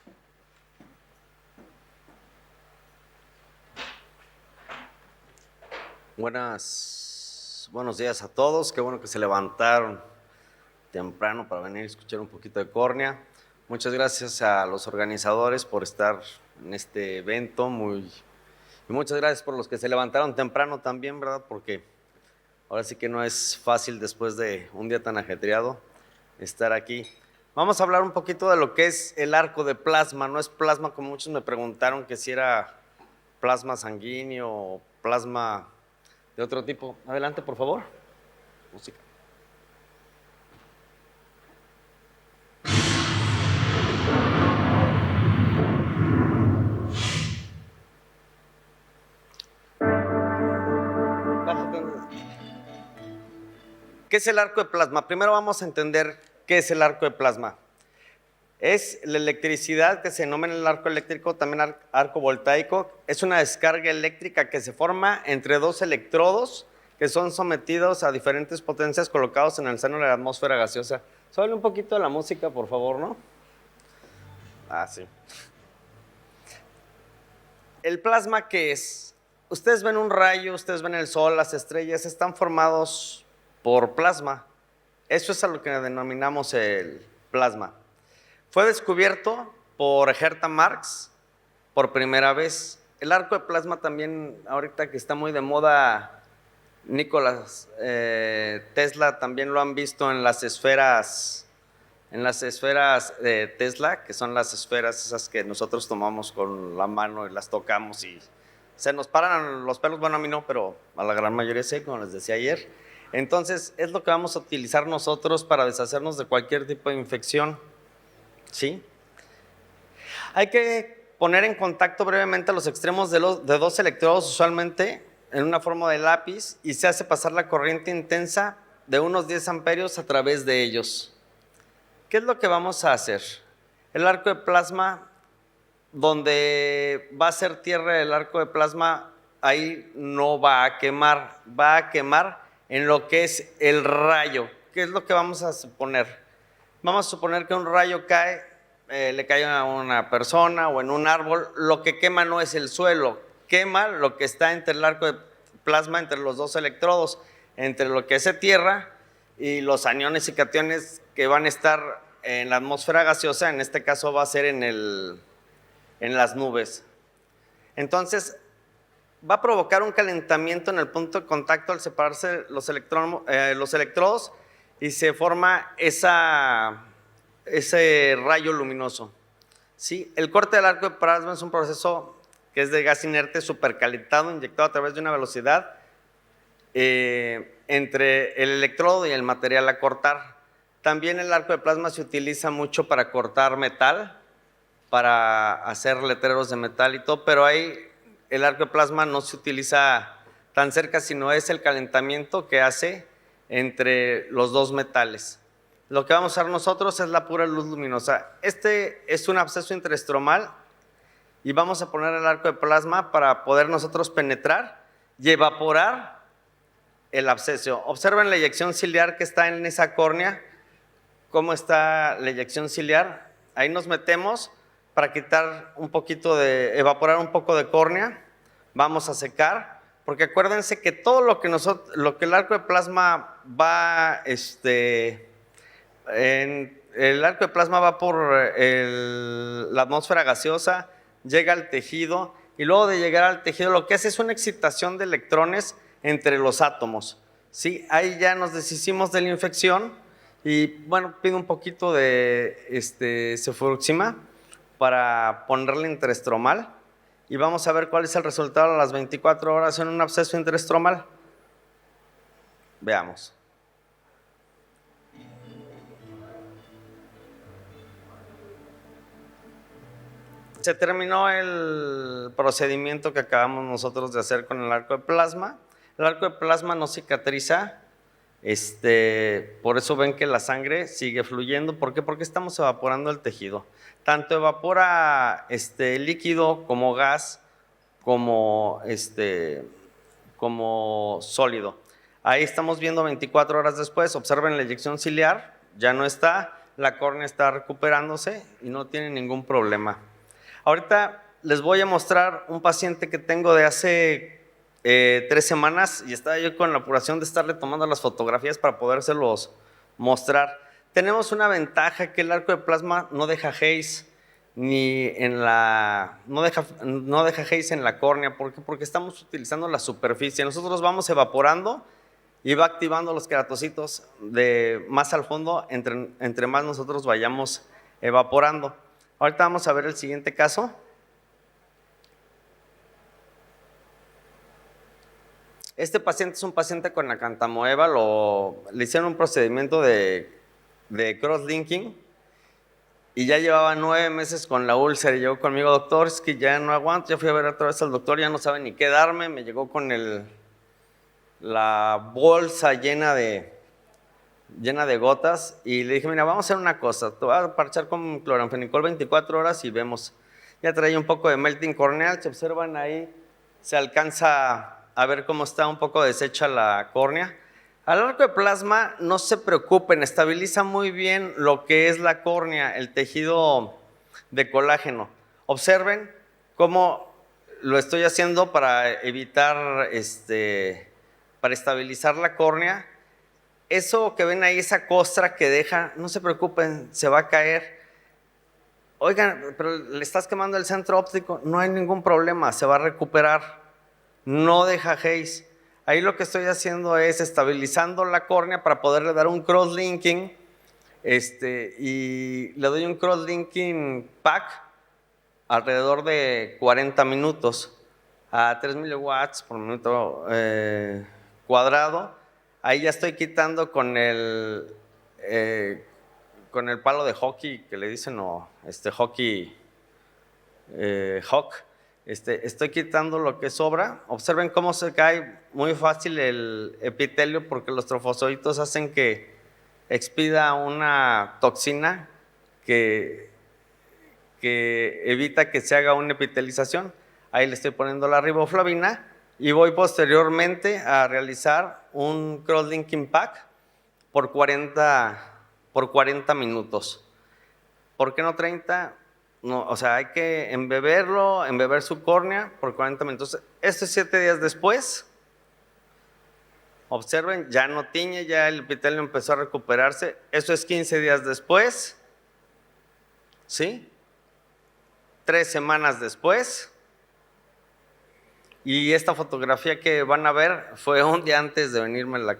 Buenos días a todos. Qué bueno que se levantaron temprano para venir a escuchar un poquito de córnea. Muchas gracias a los organizadores por estar en este evento. Y muchas gracias por los que se levantaron temprano también, ¿verdad? Porque ahora sí que no es fácil después de un día tan ajetreado estar aquí. Vamos a hablar un poquito de lo que es el arco de plasma. No es plasma como muchos me preguntaron que si era plasma sanguíneo o plasma de otro tipo. Adelante, por favor. Música. ¿Qué es el arco de plasma? Primero vamos a entender qué es el arco de plasma. Es la electricidad que se denomina el arco eléctrico, también arco voltaico. Es una descarga eléctrica que se forma entre dos electrodos que son sometidos a diferentes potencias colocados en el seno de la atmósfera gaseosa. Súbele un poquito de la música, por favor, ¿no? Ah, sí. ¿El plasma qué es? Ustedes ven un rayo, ustedes ven el sol, las estrellas, están formados por plasma. Eso es a lo que denominamos el plasma. Fue descubierto por Herta Marx por primera vez. El arco de plasma también, ahorita que está muy de moda, Nikola Tesla también lo han visto en las esferas de Tesla, que son las esferas esas que nosotros tomamos con la mano y las tocamos y se nos paran los pelos. Bueno, a mí no, pero a la gran mayoría sí, como les decía ayer. Entonces, es lo que vamos a utilizar nosotros para deshacernos de cualquier tipo de infección. ¿Sí? Hay que poner en contacto brevemente los extremos de dos electrodos, usualmente en una forma de lápiz, y se hace pasar la corriente intensa de unos 10 amperios a través de ellos. ¿Qué es lo que vamos a hacer? El arco de plasma, donde va a ser tierra el arco de plasma, ahí no va a quemar, va a quemar en lo que es el rayo. ¿Qué es lo que vamos a suponer? Vamos a suponer que un rayo cae, le cae a una persona o en un árbol. Lo que quema no es el suelo, quema lo que está entre el arco de plasma, entre los dos electrodos, entre lo que es tierra y los aniones y cationes que van a estar en la atmósfera gaseosa. En este caso va a ser en las nubes. Entonces, va a provocar un calentamiento en el punto de contacto al separarse los electrodos, y se forma ese rayo luminoso. ¿Sí? El corte del arco de plasma es un proceso que es de gas inerte supercalentado, inyectado a través de una velocidad entre el electrodo y el material a cortar. También el arco de plasma se utiliza mucho para cortar metal, para hacer letreros de metal y todo, pero ahí el arco de plasma no se utiliza tan cerca, sino es el calentamiento que hace entre los dos metales. Lo que vamos a usar nosotros es la pura luz luminosa. Este es un absceso interestromal y vamos a poner el arco de plasma para poder nosotros penetrar y evaporar el absceso. Observen la eyección ciliar que está en esa córnea. ¿Cómo está la eyección ciliar? Ahí nos metemos para quitar un poquito evaporar un poco de córnea. Vamos a secar. Porque acuérdense que todo lo que el arco de plasma va, el arco de plasma va por la atmósfera gaseosa, llega al tejido, y luego de llegar al tejido lo que hace es una excitación de electrones entre los átomos. Sí, ahí ya nos deshicimos de la infección y bueno, pido un poquito de cefuroxima para ponerle interestromal y vamos a ver cuál es el resultado a las 24 horas en un absceso interestromal. Veamos. Se terminó el procedimiento que acabamos nosotros de hacer con el arco de plasma. El arco de plasma no cicatriza, por eso ven que la sangre sigue fluyendo. ¿Por qué? Porque estamos evaporando el tejido. Tanto evapora líquido como gas, como sólido. Ahí estamos viendo 24 horas después, observen la eyección ciliar, ya no está, la córnea está recuperándose y no tiene ningún problema. Ahorita les voy a mostrar un paciente que tengo de hace 3 semanas y estaba yo con la apuración de estarle tomando las fotografías para podérselos mostrar. Tenemos una ventaja, que el arco de plasma no deja haze no deja haze en la córnea. ¿Por qué? Porque estamos utilizando la superficie. Nosotros vamos evaporando y va activando los queratocitos de más al fondo entre más nosotros vayamos evaporando. Ahorita vamos a ver el siguiente caso. Este paciente es un paciente con acantamoeba, le hicieron un procedimiento de crosslinking y ya llevaba 9 meses con la úlcera y llegó conmigo: doctor, es que ya no aguanto. Ya fui a ver otra vez al doctor, ya no sabe ni qué darme. Me llegó con la bolsa llena de gotas y le dije: mira, vamos a hacer una cosa, te voy a parchar con cloranfenicol 24 horas y vemos. Ya traía un poco de melting corneal, se observan ahí, se alcanza a ver cómo está un poco deshecha la córnea. Al arco de plasma, no se preocupen, estabiliza muy bien lo que es la córnea, el tejido de colágeno. Observen cómo lo estoy haciendo para evitar, para estabilizar la córnea. Eso que ven ahí, esa costra que deja, no se preocupen, se va a caer. Oigan, pero le estás quemando el centro óptico, no hay ningún problema, se va a recuperar, no deja haze. Ahí lo que estoy haciendo es estabilizando la córnea para poderle dar un crosslinking, y le doy un crosslinking pack alrededor de 40 minutos a 3 miliwatts por minuto cuadrado. Ahí ya estoy quitando con el palo de hockey que le dicen, o hockey hawk. Estoy quitando lo que sobra. Observen cómo se cae muy fácil el epitelio, porque los trofozoitos hacen que expida una toxina que evita que se haga una epitelización. Ahí le estoy poniendo la riboflavina y voy posteriormente a realizar un crosslinking pack por 40 minutos. ¿Por qué no 30? No, o sea, hay que embeber su córnea por 40 minutos. Esto es 7 días después. Observen, ya no tiñe, ya el epitelio empezó a recuperarse. Eso es 15 días después. ¿Sí? 3 semanas después. Y esta fotografía que van a ver fue un día antes de venirme, la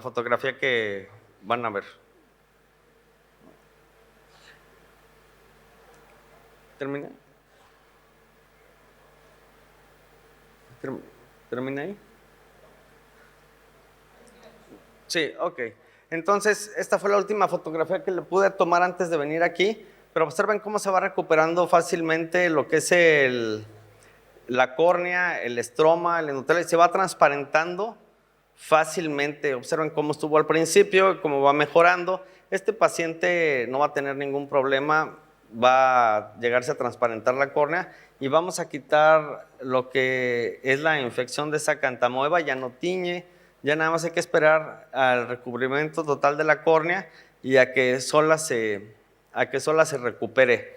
fotografía que van a ver. ¿Termina? ¿Termina ahí? Sí, ok. Entonces, esta fue la última fotografía que le pude tomar antes de venir aquí, pero observen cómo se va recuperando fácilmente lo que es la córnea, el estroma, el endotelio, se va transparentando fácilmente. Observen cómo estuvo al principio, cómo va mejorando. Este paciente no va a tener ningún problema, va a llegarse a transparentar la córnea y vamos a quitar lo que es la infección de esa acantamoeba. Ya no tiñe, ya nada más hay que esperar al recubrimiento total de la córnea y a que sola se recupere.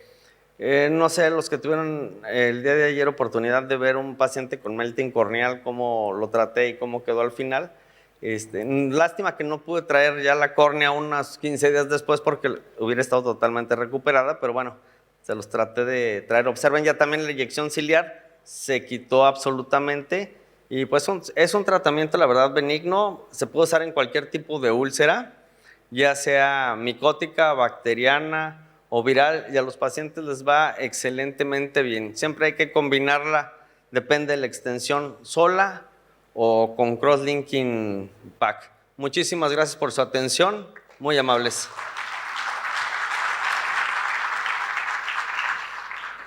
No sé, los que tuvieron el día de ayer oportunidad de ver un paciente con melting corneal, cómo lo traté y cómo quedó al final. Lástima que no pude traer ya la córnea unos 15 días después porque hubiera estado totalmente recuperada, pero bueno, se los traté de traer. Observen, ya también la eyección ciliar se quitó absolutamente Y pues es un tratamiento, la verdad, benigno. Se puede usar en cualquier tipo de úlcera, ya sea micótica, bacteriana o viral, y a los pacientes les va excelentemente bien. Siempre hay que combinarla, depende de la extensión, sola o con cross-linking pack. Muchísimas gracias por su atención, muy amables.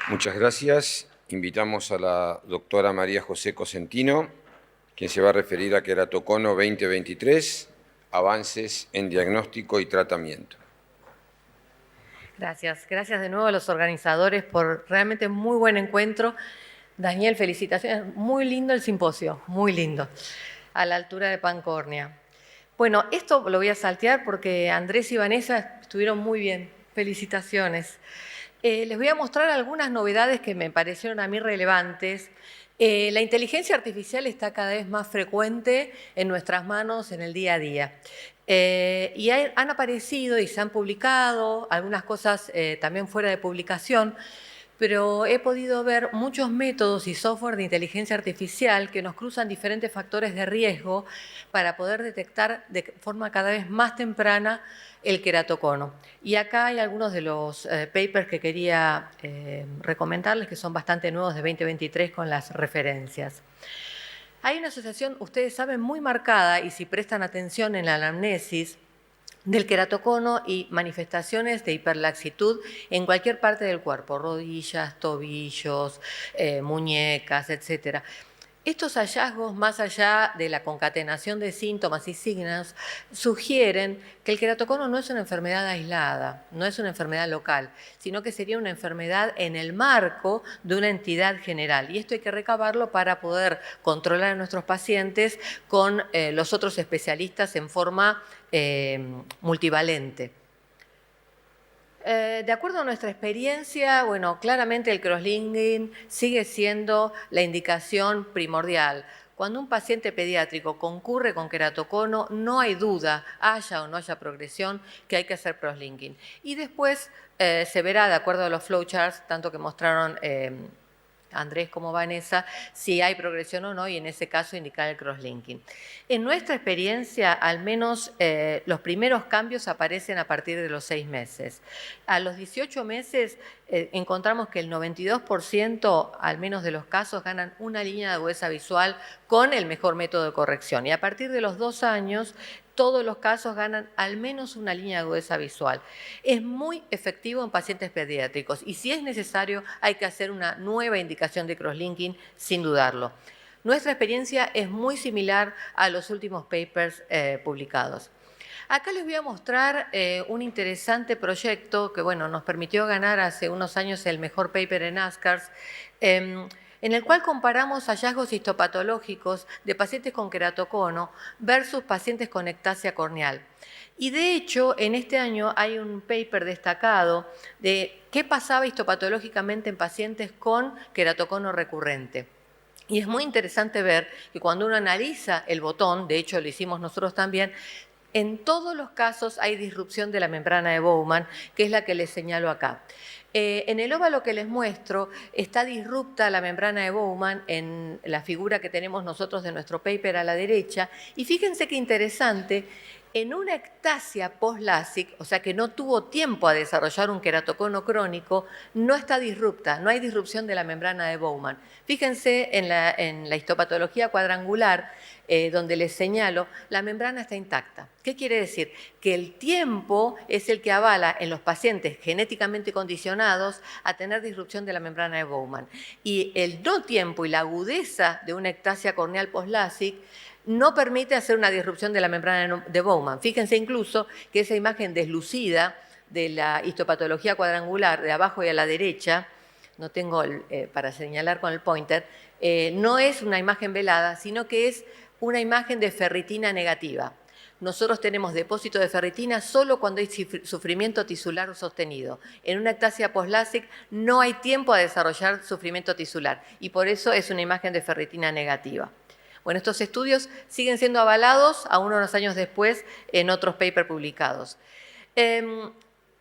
Muchas gracias. Invitamos a la doctora María José Cosentino, quien se va a referir a Queratocono 2023, avances en diagnóstico y tratamiento. Gracias. Gracias de nuevo a los organizadores por realmente muy buen encuentro. Daniel, felicitaciones. Muy lindo el simposio, muy lindo. A la altura de Pancórnea. Bueno, esto lo voy a saltear porque Andrés y Vanessa estuvieron muy bien. Felicitaciones. Les voy a mostrar algunas novedades que me parecieron a mí relevantes. La inteligencia artificial está cada vez más frecuente en nuestras manos en el día a día. Y han aparecido y se han publicado algunas cosas también fuera de publicación, pero he podido ver muchos métodos y software de inteligencia artificial que nos cruzan diferentes factores de riesgo para poder detectar de forma cada vez más temprana el queratocono. Y acá hay algunos de los papers que quería recomendarles, que son bastante nuevos de 2023 con las referencias. Hay una asociación, ustedes saben, muy marcada, y si prestan atención en la anamnesis, del queratocono y manifestaciones de hiperlaxitud en cualquier parte del cuerpo, rodillas, tobillos, muñecas, etc. Estos hallazgos, más allá de la concatenación de síntomas y signos, sugieren que el queratocono no es una enfermedad aislada, no es una enfermedad local, sino que sería una enfermedad en el marco de una entidad general. Y esto hay que recabarlo para poder controlar a nuestros pacientes con los otros especialistas en forma multivalente. De acuerdo a nuestra experiencia, bueno, claramente el crosslinking sigue siendo la indicación primordial. Cuando un paciente pediátrico concurre con queratocono, no hay duda, haya o no haya progresión, que hay que hacer crosslinking. Y después se verá, de acuerdo a los flowcharts, tanto que mostraron Andrés como Vanessa, si hay progresión o no, y en ese caso indicar el crosslinking. En nuestra experiencia, al menos los primeros cambios aparecen a partir de los 6 meses. A los 18 meses encontramos que el 92%, al menos de los casos, ganan una línea de agudeza visual con el mejor método de corrección. Y a partir de los 2 años, todos los casos ganan al menos una línea de agudeza visual. Es muy efectivo en pacientes pediátricos y si es necesario hay que hacer una nueva indicación de crosslinking sin dudarlo. Nuestra experiencia es muy similar a los últimos papers publicados. Acá les voy a mostrar un interesante proyecto que bueno, nos permitió ganar hace unos años el mejor paper en ASCARS, en el cual comparamos hallazgos histopatológicos de pacientes con queratocono versus pacientes con ectasia corneal. Y de hecho, en este año hay un paper destacado de qué pasaba histopatológicamente en pacientes con queratocono recurrente. Y es muy interesante ver que cuando uno analiza el botón, de hecho lo hicimos nosotros también, en todos los casos hay disrupción de la membrana de Bowman, que es la que les señalo acá. En el óvalo que les muestro está disrupta la membrana de Bowman en la figura que tenemos nosotros de nuestro paper a la derecha. Y fíjense qué interesante, en una ectasia post-LASIK, o sea que no tuvo tiempo a desarrollar un queratocono crónico, no está disrupta, no hay disrupción de la membrana de Bowman. Fíjense en la histopatología cuadrangular, donde les señalo, la membrana está intacta. ¿Qué quiere decir? Que el tiempo es el que avala en los pacientes genéticamente condicionados a tener disrupción de la membrana de Bowman. Y el no tiempo y la agudeza de una ectasia corneal post-LASIK no permite hacer una disrupción de la membrana de Bowman. Fíjense incluso que esa imagen deslucida de la histopatología cuadrangular de abajo y a la derecha, no tengo para señalar con el pointer, no es una imagen velada, sino que es una imagen de ferritina negativa. Nosotros tenemos depósito de ferritina solo cuando hay sufrimiento tisular sostenido. En una ectasia post-LASIK no hay tiempo a desarrollar sufrimiento tisular y por eso es una imagen de ferritina negativa. Bueno, estos estudios siguen siendo avalados aún unos años después en otros papers publicados.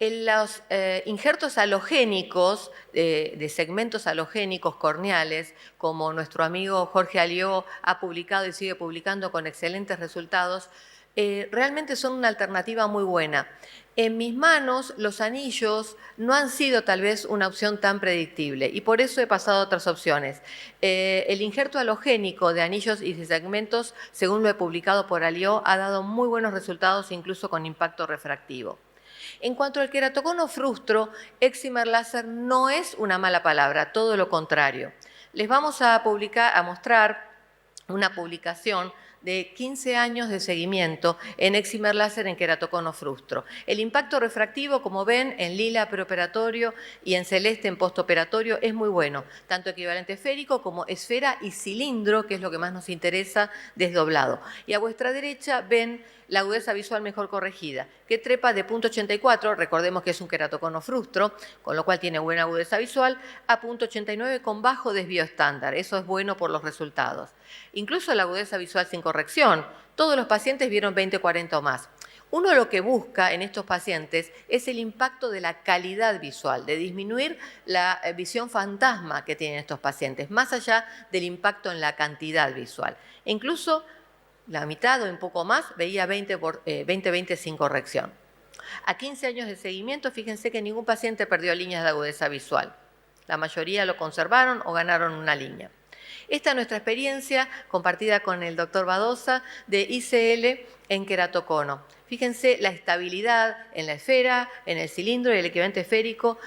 En los injertos halogénicos, de segmentos halogénicos corneales, como nuestro amigo Jorge Alió ha publicado y sigue publicando con excelentes resultados, realmente son una alternativa muy buena. En mis manos, los anillos no han sido tal vez una opción tan predictible y por eso he pasado a otras opciones. El injerto halogénico de anillos y de segmentos, según lo he publicado por Alió, ha dado muy buenos resultados, incluso con impacto refractivo. En cuanto al queratocono frustro, excimer láser no es una mala palabra, todo lo contrario. Les vamos a mostrar una publicación de 15 años de seguimiento en excimer láser en queratocono frustro. El impacto refractivo, como ven, en lila preoperatorio y en celeste en postoperatorio es muy bueno, tanto equivalente esférico como esfera y cilindro, que es lo que más nos interesa, desdoblado. Y a vuestra derecha ven la agudeza visual mejor corregida, que trepa de 0.84, recordemos que es un queratocono frustro, con lo cual tiene buena agudeza visual, a 0.89 con bajo desvío estándar. Eso es bueno por los resultados. Incluso la agudeza visual sin corrección, todos los pacientes vieron 20/40 o más. Uno lo que busca en estos pacientes es el impacto de la calidad visual, de disminuir la visión fantasma que tienen estos pacientes, más allá del impacto en la cantidad visual. E incluso la mitad o un poco más veía 20/20 sin corrección. A 15 años de seguimiento, fíjense que ningún paciente perdió líneas de agudeza visual. La mayoría lo conservaron o ganaron una línea. Esta es nuestra experiencia compartida con el doctor Badosa de ICL en queratocono. Fíjense la estabilidad en la esfera, en el cilindro y el equivalente esférico,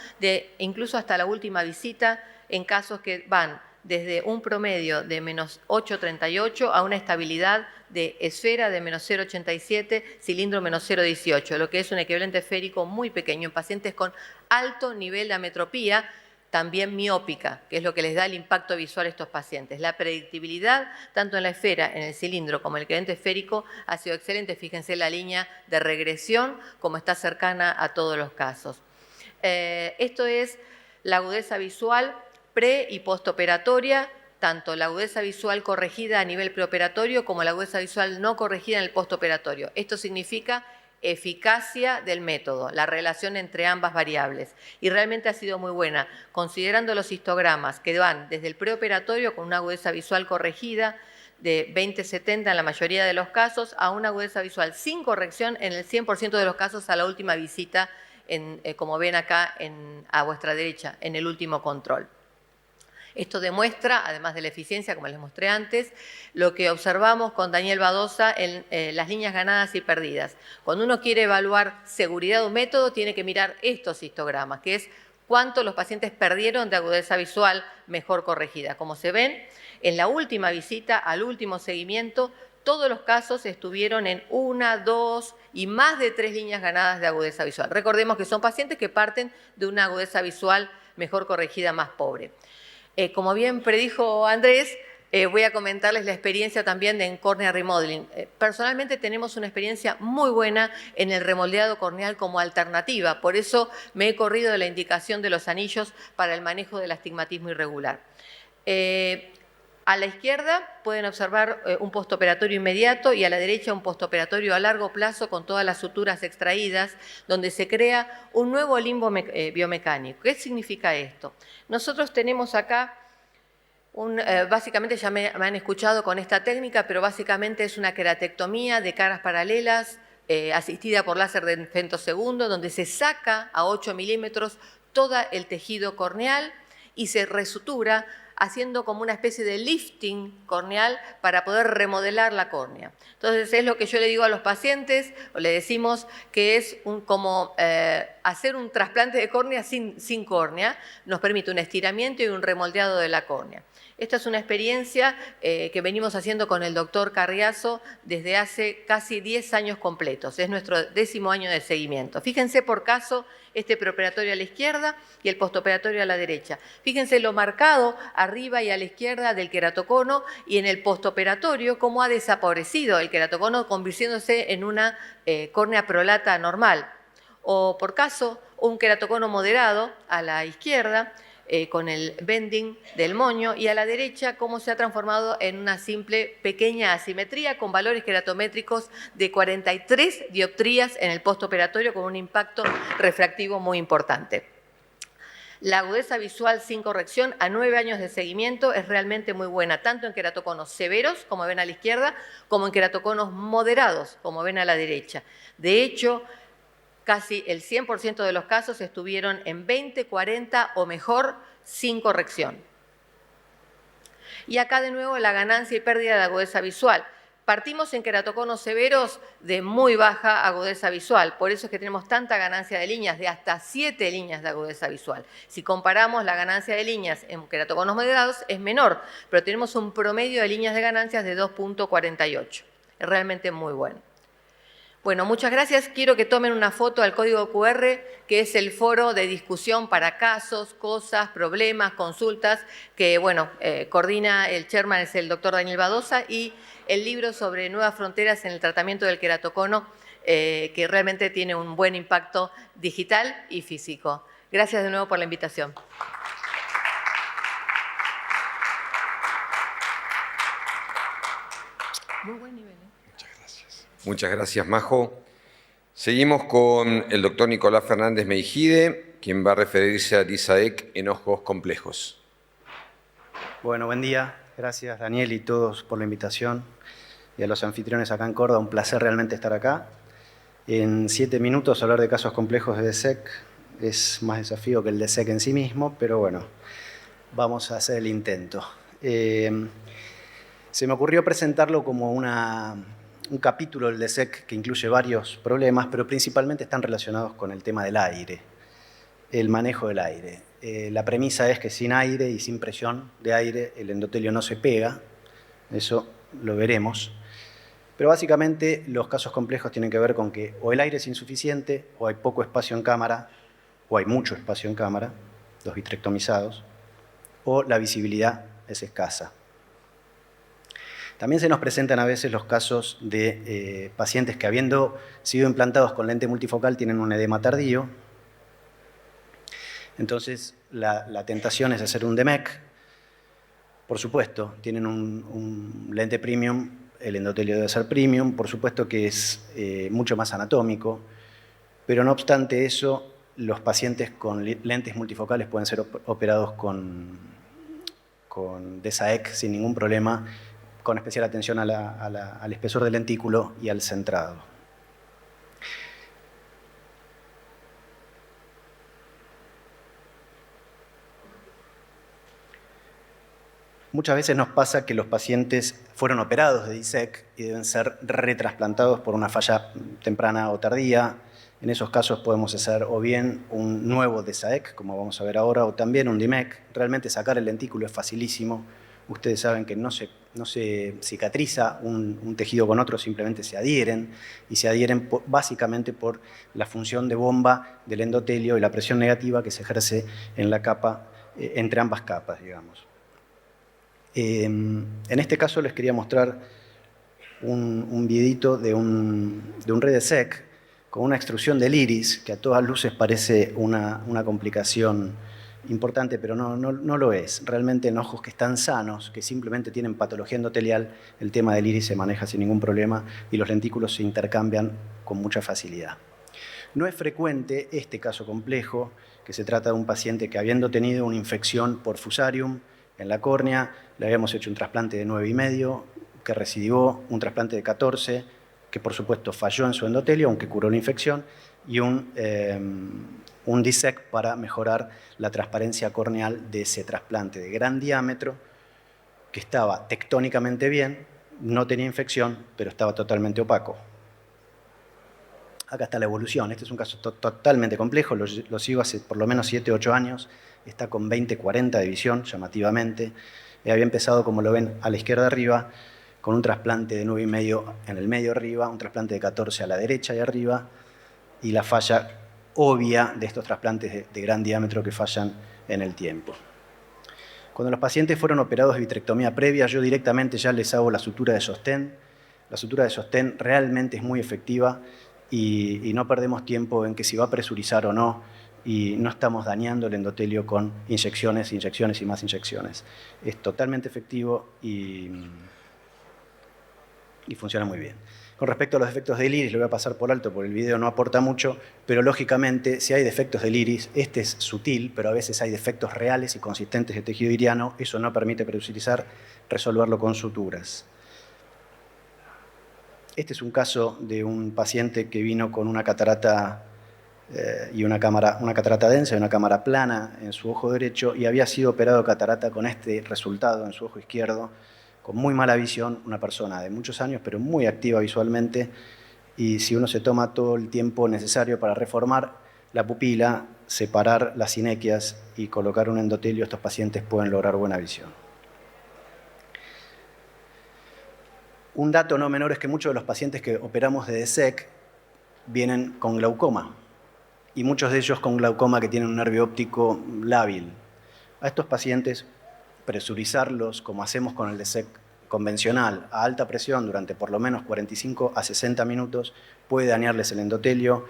incluso hasta la última visita, en casos que van desde un promedio de menos 8,38 a una estabilidad de esfera de menos 0,87, cilindro menos 0,18, lo que es un equivalente esférico muy pequeño en pacientes con alto nivel de ametropía, también miópica, que es lo que les da el impacto visual a estos pacientes. La predictibilidad, tanto en la esfera, en el cilindro, como en el equivalente esférico, ha sido excelente. Fíjense la línea de regresión, como está cercana a todos los casos. Esto es la agudeza visual pre- y postoperatoria, tanto la agudeza visual corregida a nivel preoperatorio como la agudeza visual no corregida en el postoperatorio. Esto significa eficacia del método, la relación entre ambas variables. Y realmente ha sido muy buena, considerando los histogramas que van desde el preoperatorio con una agudeza visual corregida de 20/70 en la mayoría de los casos a una agudeza visual sin corrección en el 100% de los casos a la última visita, como ven acá a vuestra derecha, en el último control. Esto demuestra, además de la eficiencia, como les mostré antes, lo que observamos con Daniel Badosa en las líneas ganadas y perdidas. Cuando uno quiere evaluar seguridad de un método, tiene que mirar estos histogramas, que es cuánto los pacientes perdieron de agudeza visual mejor corregida. Como se ven, en la última visita, al último seguimiento, todos los casos estuvieron en 1, 2 y más de 3 líneas ganadas de agudeza visual. Recordemos que son pacientes que parten de una agudeza visual mejor corregida más pobre. Como bien predijo Andrés, voy a comentarles la experiencia también en cornea remodeling. Personalmente tenemos una experiencia muy buena en el remoldeado corneal como alternativa, por eso me he corrido de la indicación de los anillos para el manejo del astigmatismo irregular. A la izquierda pueden observar un postoperatorio inmediato y a la derecha un postoperatorio a largo plazo con todas las suturas extraídas, donde se crea un nuevo limbo biomecánico. ¿Qué significa esto? Nosotros tenemos acá, básicamente ya me han escuchado con esta técnica, pero básicamente es una queratectomía de caras paralelas asistida por láser de femtosegundo, donde se saca a 8 milímetros todo el tejido corneal y se resutura haciendo como una especie de lifting corneal para poder remodelar la córnea. Entonces es lo que yo le digo a los pacientes, o le decimos que es como hacer un trasplante de córnea sin córnea, nos permite un estiramiento y un remoldeado de la córnea. Esta es una experiencia que venimos haciendo con el doctor Carriazo desde hace casi 10 años completos. Es nuestro 10º año de seguimiento. Fíjense por caso este preoperatorio a la izquierda y el postoperatorio a la derecha. Fíjense lo marcado arriba y a la izquierda del queratocono y en el postoperatorio cómo ha desaparecido el queratocono convirtiéndose en una córnea prolata normal. O por caso un queratocono moderado a la izquierda, con el bending del moño, y a la derecha cómo se ha transformado en una simple pequeña asimetría con valores queratométricos de 43 dioptrías en el postoperatorio, con un impacto refractivo muy importante. La agudeza visual sin corrección a 9 años de seguimiento es realmente muy buena, tanto en queratoconos severos, como ven a la izquierda, como en queratoconos moderados, como ven a la derecha. De hecho, casi el 100% de los casos estuvieron en 20, 40 o mejor sin corrección. Y acá de nuevo la ganancia y pérdida de agudeza visual. Partimos en queratoconos severos de muy baja agudeza visual, por eso es que tenemos tanta ganancia de líneas, de hasta 7 líneas de agudeza visual. Si comparamos la ganancia de líneas en queratoconos moderados es menor, pero tenemos un promedio de líneas de ganancias de 2.48. Es realmente muy bueno. Bueno, muchas gracias. Quiero que tomen una foto al código QR, que es el foro de discusión para casos, cosas, problemas, consultas, que bueno, coordina el chairman, es el doctor Daniel Badosa, y el libro sobre nuevas fronteras en el tratamiento del queratocono, que realmente tiene un buen impacto digital y físico. Gracias de nuevo por la invitación. Muy buen nivel. Muchas gracias, Majo. Seguimos con el doctor Nicolás Fernández Meijide, quien va a referirse a DISAEC en ojos complejos. Bueno, buen día. Gracias, Daniel, y todos por la invitación. Y a los anfitriones acá en Córdoba, un placer realmente estar acá. En 7 minutos hablar de casos complejos de DSEC es más desafío que el DSEC en sí mismo, pero bueno, vamos a hacer el intento. Se me ocurrió presentarlo como un capítulo del DSEC que incluye varios problemas, pero principalmente están relacionados con el tema del aire, el manejo del aire. La premisa es que sin aire y sin presión de aire el endotelio no se pega, eso lo veremos. Pero básicamente los casos complejos tienen que ver con que o el aire es insuficiente, o hay poco espacio en cámara, o hay mucho espacio en cámara, los vitrectomizados, o la visibilidad es escasa. También se nos presentan a veces los casos de pacientes que, habiendo sido implantados con lente multifocal, tienen un edema tardío. Entonces, la tentación es hacer un DMEC. Por supuesto, tienen un lente premium, el endotelio debe ser premium. Por supuesto que es mucho más anatómico. Pero no obstante eso, los pacientes con lentes multifocales pueden ser operados con DSAEC sin ningún problema, con especial atención al espesor del lentículo y al centrado. Muchas veces nos pasa que los pacientes fueron operados de DISEC y deben ser retrasplantados por una falla temprana o tardía. En esos casos podemos hacer o bien un nuevo DSAEC, como vamos a ver ahora, o también un DIMEC. Realmente sacar el lentículo es facilísimo. Ustedes saben que no se cicatriza un tejido con otro, simplemente se adhieren, y se adhieren básicamente por la función de bomba del endotelio y la presión negativa que se ejerce en la capa, entre ambas capas, digamos. En este caso les quería mostrar un videito de un REDESEC con una extrusión del iris, que a todas luces parece una complicación importante, pero no lo es. Realmente en ojos que están sanos, que simplemente tienen patología endotelial, el tema del iris se maneja sin ningún problema y los lentículos se intercambian con mucha facilidad. No es frecuente este caso complejo, que se trata de un paciente que, habiendo tenido una infección por fusarium en la córnea, le habíamos hecho un trasplante de 9,5, que recidivó, un trasplante de 14, que por supuesto falló en su endotelio, aunque curó la infección, y un DISEC para mejorar la transparencia corneal de ese trasplante de gran diámetro, que estaba tectónicamente bien, no tenía infección, pero estaba totalmente opaco. Acá está la evolución. Este es un caso totalmente complejo, lo sigo hace por lo menos 7 o 8 años, está con 20-40 de visión, llamativamente. Había empezado, como lo ven, a la izquierda arriba, con un trasplante de 9,5 en el medio arriba, un trasplante de 14 a la derecha y arriba, y la falla obvia de estos trasplantes de gran diámetro que fallan en el tiempo. Cuando los pacientes fueron operados de vitrectomía previa, yo directamente ya les hago la sutura de sostén. La sutura de sostén realmente es muy efectiva y no perdemos tiempo en que si va a presurizar o no. y no estamos dañando el endotelio con inyecciones, inyecciones y más inyecciones. Es totalmente efectivo y funciona muy bien. Con respecto a los defectos del iris, lo voy a pasar por alto porque el video no aporta mucho, pero lógicamente si hay defectos del iris, este es sutil, pero a veces hay defectos reales y consistentes de tejido iriano, eso no permite presurizar, resolverlo con suturas. Este es un caso de un paciente que vino con una catarata y una catarata densa y una cámara plana en su ojo derecho y había sido operado de catarata con este resultado en su ojo izquierdo, con muy mala visión, una persona de muchos años, pero muy activa visualmente, y si uno se toma todo el tiempo necesario para reformar la pupila, separar las cinequias y colocar un endotelio, estos pacientes pueden lograr buena visión. Un dato no menor es que muchos de los pacientes que operamos de DSEC vienen con glaucoma, y muchos de ellos con glaucoma que tienen un nervio óptico lábil. A estos pacientes, presurizarlos, como hacemos con el DSEC convencional, a alta presión durante por lo menos 45 a 60 minutos, puede dañarles el endotelio.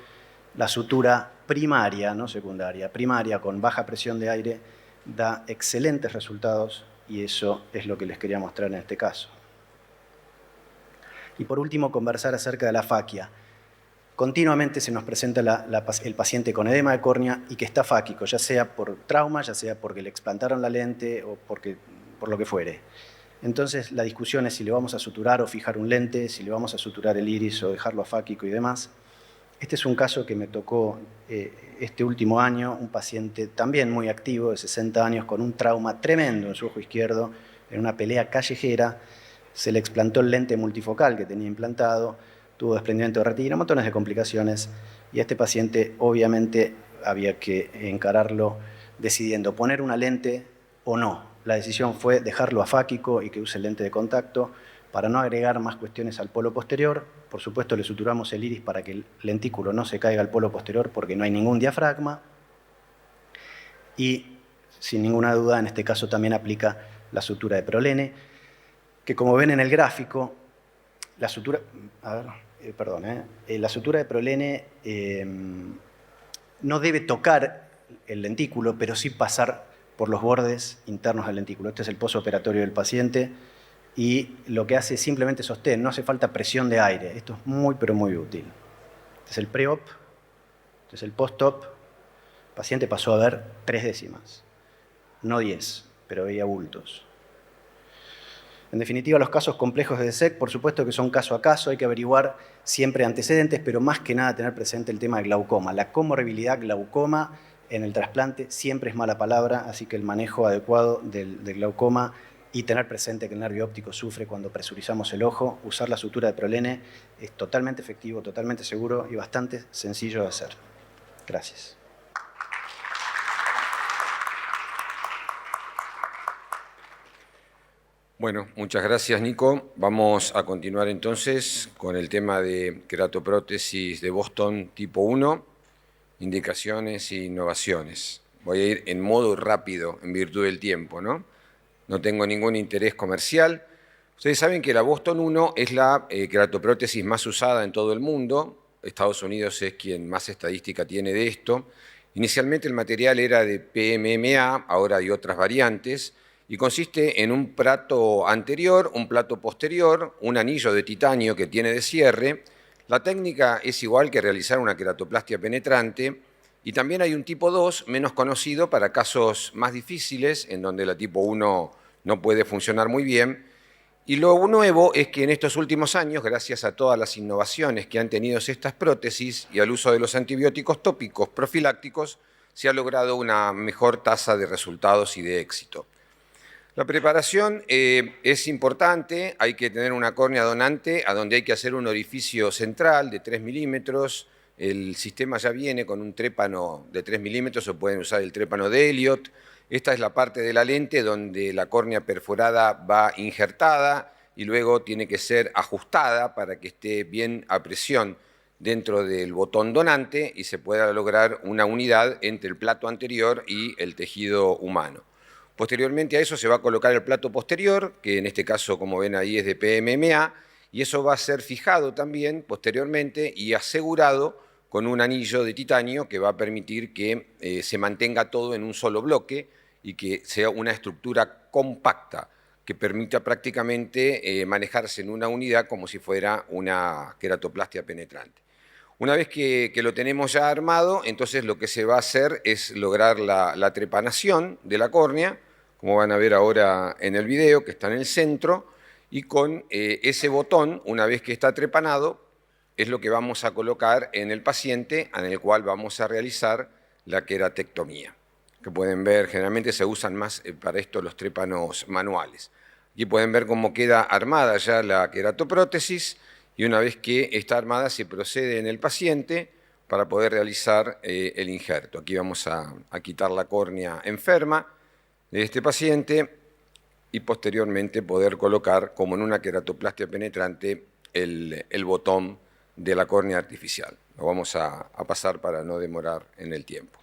La sutura primaria, no secundaria, primaria con baja presión de aire, da excelentes resultados y eso es lo que les quería mostrar en este caso. Y por último, conversar acerca de la faquia. Continuamente se nos presenta el paciente con edema de córnea y que está fáquico, ya sea por trauma, ya sea porque le explantaron la lente o por lo que fuere. Entonces la discusión es si le vamos a suturar o fijar un lente, si le vamos a suturar el iris o dejarlo afáquico y demás. Este es un caso que me tocó este último año, un paciente también muy activo, de 60 años, con un trauma tremendo en su ojo izquierdo, en una pelea callejera. Se le explantó el lente multifocal que tenía implantado, tuvo desprendimiento de retina, montones de complicaciones, y a este paciente obviamente había que encararlo decidiendo poner una lente o no. La decisión fue dejarlo afáquico y que use lente de contacto para no agregar más cuestiones al polo posterior. Por supuesto le suturamos el iris para que el lentículo no se caiga al polo posterior porque no hay ningún diafragma, y sin ninguna duda en este caso también aplica la sutura de prolene, que como ven en el gráfico, la sutura de prolene no debe tocar el lentículo, pero sí pasar por los bordes internos del lentículo. Este es el postoperatorio del paciente y lo que hace es simplemente sostén, no hace falta presión de aire. Esto es muy, pero muy útil. Este es el pre-op, este es el post-op. El paciente pasó a ver 3 décimas, no 10, pero veía bultos. En definitiva, los casos complejos de DSEC, por supuesto que son caso a caso, hay que averiguar siempre antecedentes, pero más que nada tener presente el tema del glaucoma. La comorbilidad glaucoma en el trasplante siempre es mala palabra, así que el manejo adecuado del glaucoma y tener presente que el nervio óptico sufre cuando presurizamos el ojo, usar la sutura de prolene es totalmente efectivo, totalmente seguro y bastante sencillo de hacer. Gracias. Bueno, muchas gracias, Nico. Vamos a continuar entonces con el tema de queratoprótesis de Boston tipo 1, indicaciones e innovaciones. Voy a ir en modo rápido en virtud del tiempo, ¿no? No tengo ningún interés comercial. Ustedes saben que la Boston 1 es la queratoprótesis más usada en todo el mundo. Estados Unidos es quien más estadística tiene de esto. Inicialmente el material era de PMMA, ahora hay otras variantes, y consiste en un plato anterior, un plato posterior, un anillo de titanio que tiene de cierre. La técnica es igual que realizar una queratoplastia penetrante, y también hay un tipo 2 menos conocido para casos más difíciles, en donde la tipo 1 no puede funcionar muy bien. Y lo nuevo es que en estos últimos años, gracias a todas las innovaciones que han tenido estas prótesis y al uso de los antibióticos tópicos profilácticos, se ha logrado una mejor tasa de resultados y de éxito. La preparación es importante, hay que tener una córnea donante a donde hay que hacer un orificio central de 3 milímetros. El sistema ya viene con un trépano de 3 milímetros o pueden usar el trépano de Elliott. Esta es la parte de la lente donde la córnea perforada va injertada y luego tiene que ser ajustada para que esté bien a presión dentro del botón donante y se pueda lograr una unidad entre el plato anterior y el tejido humano. Posteriormente a eso se va a colocar el plato posterior, que en este caso, como ven ahí, es de PMMA, y eso va a ser fijado también posteriormente y asegurado con un anillo de titanio que va a permitir que se mantenga todo en un solo bloque y que sea una estructura compacta que permita prácticamente manejarse en una unidad como si fuera una queratoplastia penetrante. Una vez que lo tenemos ya armado, entonces lo que se va a hacer es lograr la trepanación de la córnea, como van a ver ahora en el video, que está en el centro, y con ese botón, una vez que está trepanado, es lo que vamos a colocar en el paciente, en el cual vamos a realizar la queratectomía, que pueden ver, generalmente se usan más para esto los trépanos manuales. Aquí pueden ver cómo queda armada ya la queratoprótesis, y una vez que está armada se procede en el paciente para poder realizar el injerto. Aquí vamos a quitar la córnea enferma de este paciente y posteriormente poder colocar, como en una queratoplastia penetrante, el botón de la córnea artificial. Lo vamos a pasar para no demorar en el tiempo.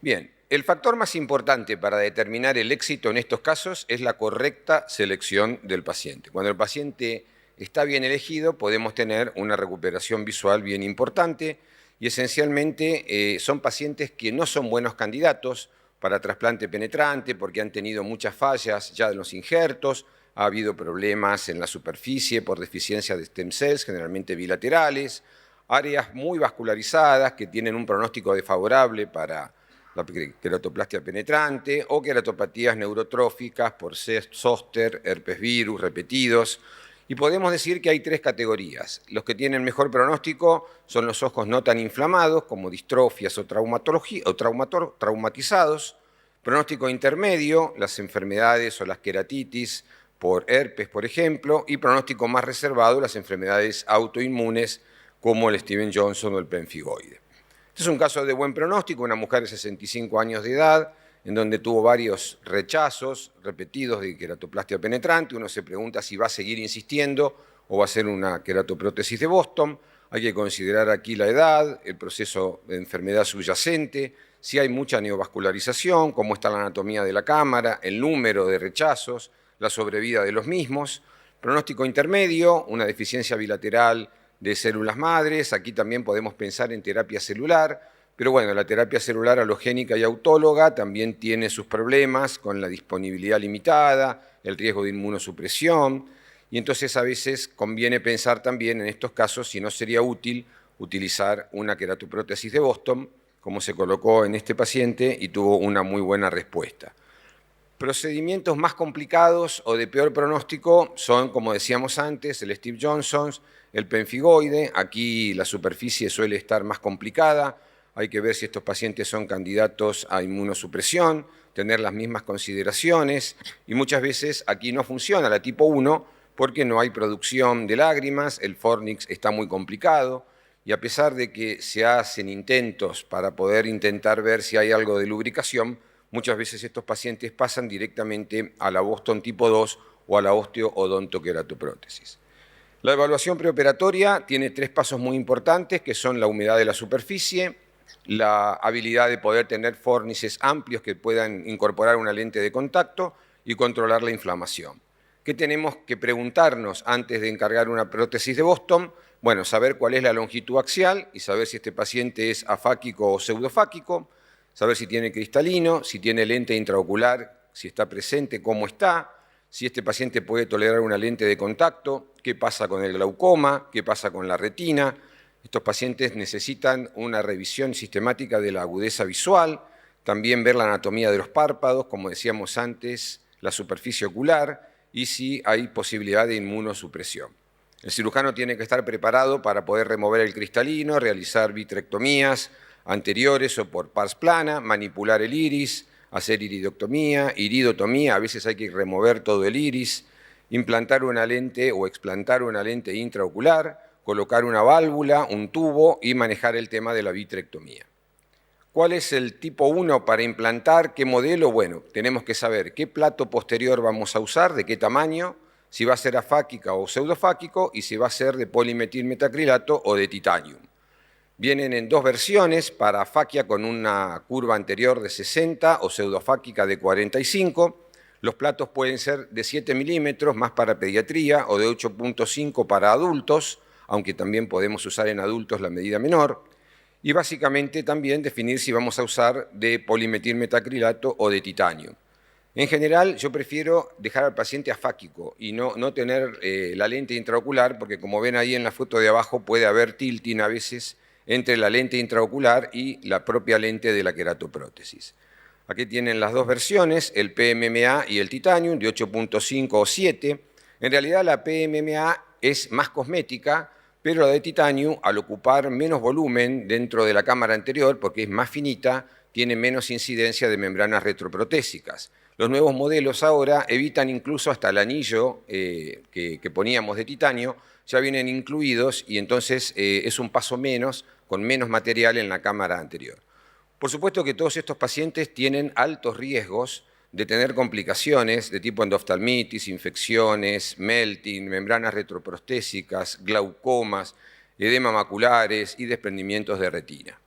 Bien, el factor más importante para determinar el éxito en estos casos es la correcta selección del paciente. Cuando el paciente está bien elegido, podemos tener una recuperación visual bien importante y esencialmente son pacientes que no son buenos candidatos para trasplante penetrante porque han tenido muchas fallas ya en los injertos, ha habido problemas en la superficie por deficiencia de stem cells, generalmente bilaterales, áreas muy vascularizadas que tienen un pronóstico desfavorable para la queratoplastia penetrante o queratopatías neurotróficas por zóster, herpes virus repetidos. Y podemos decir que hay tres categorías. Los que tienen mejor pronóstico son los ojos no tan inflamados, como distrofias o traumatizados. Pronóstico intermedio, las enfermedades o las queratitis por herpes, por ejemplo. Y pronóstico más reservado, las enfermedades autoinmunes, como el Steven Johnson o el pemfigoide. Este es un caso de buen pronóstico, una mujer de 65 años de edad, en donde tuvo varios rechazos repetidos de queratoplastia penetrante. Uno se pregunta si va a seguir insistiendo o va a ser una queratoprótesis de Boston. Hay que considerar aquí la edad, el proceso de enfermedad subyacente, si hay mucha neovascularización, cómo está la anatomía de la cámara, el número de rechazos, la sobrevida de los mismos. Pronóstico intermedio, una deficiencia bilateral de células madres. Aquí también podemos pensar en terapia celular. Pero bueno, la terapia celular halogénica y autóloga también tiene sus problemas con la disponibilidad limitada, el riesgo de inmunosupresión, y entonces a veces conviene pensar también en estos casos si no sería útil utilizar una queratoprótesis de Boston, como se colocó en este paciente y tuvo una muy buena respuesta. Procedimientos más complicados o de peor pronóstico son, como decíamos antes, el Steve Johnson, el pemfigoide. Aquí la superficie suele estar más complicada. Hay que ver si estos pacientes son candidatos a inmunosupresión, tener las mismas consideraciones, y muchas veces aquí no funciona la tipo 1 porque no hay producción de lágrimas, el fornix está muy complicado, y a pesar de que se hacen intentos para poder intentar ver si hay algo de lubricación, muchas veces estos pacientes pasan directamente a la Boston tipo 2 o a la osteoodontoqueratoprótesis. La evaluación preoperatoria tiene tres pasos muy importantes, que son la humedad de la superficie, la habilidad de poder tener fornices amplios que puedan incorporar una lente de contacto y controlar la inflamación. ¿Qué tenemos que preguntarnos antes de encargar una prótesis de Boston? Bueno, saber cuál es la longitud axial y saber si este paciente es afáquico o pseudofáquico, saber si tiene cristalino, si tiene lente intraocular, si está presente, cómo está, si este paciente puede tolerar una lente de contacto, qué pasa con el glaucoma, qué pasa con la retina. Estos pacientes necesitan una revisión sistemática de la agudeza visual, también ver la anatomía de los párpados, como decíamos antes, la superficie ocular y si hay posibilidad de inmunosupresión. El cirujano tiene que estar preparado para poder remover el cristalino, realizar vitrectomías anteriores o por pars plana, manipular el iris, hacer iridotomía, a veces hay que remover todo el iris, implantar una lente o explantar una lente intraocular, colocar una válvula, un tubo y manejar el tema de la vitrectomía. ¿Cuál es el tipo 1 para implantar? ¿Qué modelo? Bueno, tenemos que saber qué plato posterior vamos a usar, de qué tamaño, si va a ser afáquica o pseudofáquico y si va a ser de polimetilmetacrilato o de titanium. Vienen en dos versiones, para afaquia con una curva anterior de 60 o pseudofáquica de 45. Los platos pueden ser de 7 milímetros, más para pediatría, o de 8.5 para adultos, aunque también podemos usar en adultos la medida menor. y básicamente también definir si vamos a usar de polimetilmetacrilato o de titanio. En general, yo prefiero dejar al paciente afáquico y no tener la lente intraocular, porque como ven ahí en la foto de abajo puede haber tilting a veces entre la lente intraocular y la propia lente de la queratoprótesis. Aquí tienen las dos versiones, el PMMA y el Titanium, de 8.5 o 7. En realidad la PMMA es más cosmética, pero la de Titanium, al ocupar menos volumen dentro de la cámara anterior, porque es más finita, tiene menos incidencia de membranas retroprotésicas. Los nuevos modelos ahora evitan incluso hasta el anillo que poníamos de titanio, ya vienen incluidos y entonces es un paso menos, con menos material en la cámara anterior. Por supuesto que todos estos pacientes tienen altos riesgos de tener complicaciones de tipo endoftalmitis, infecciones, melting, membranas retroprostésicas, glaucomas, edema maculares y desprendimientos de retina.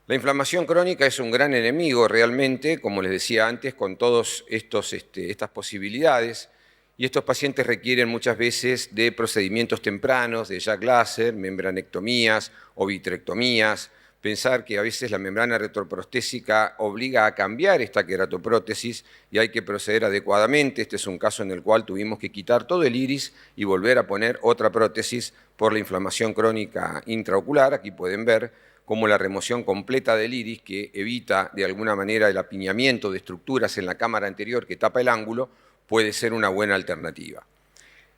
La inflamación crónica es un gran enemigo realmente, como les decía antes, con todas estas posibilidades, y estos pacientes requieren muchas veces de procedimientos tempranos, de Jack láser, membranectomías o vitrectomías. Pensar que a veces la membrana retroprostésica obliga a cambiar esta queratoprótesis y hay que proceder adecuadamente. Este es un caso en el cual tuvimos que quitar todo el iris y volver a poner otra prótesis por la inflamación crónica intraocular. Aquí pueden ver como la remoción completa del iris, que evita de alguna manera el apiñamiento de estructuras en la cámara anterior que tapa el ángulo, puede ser una buena alternativa.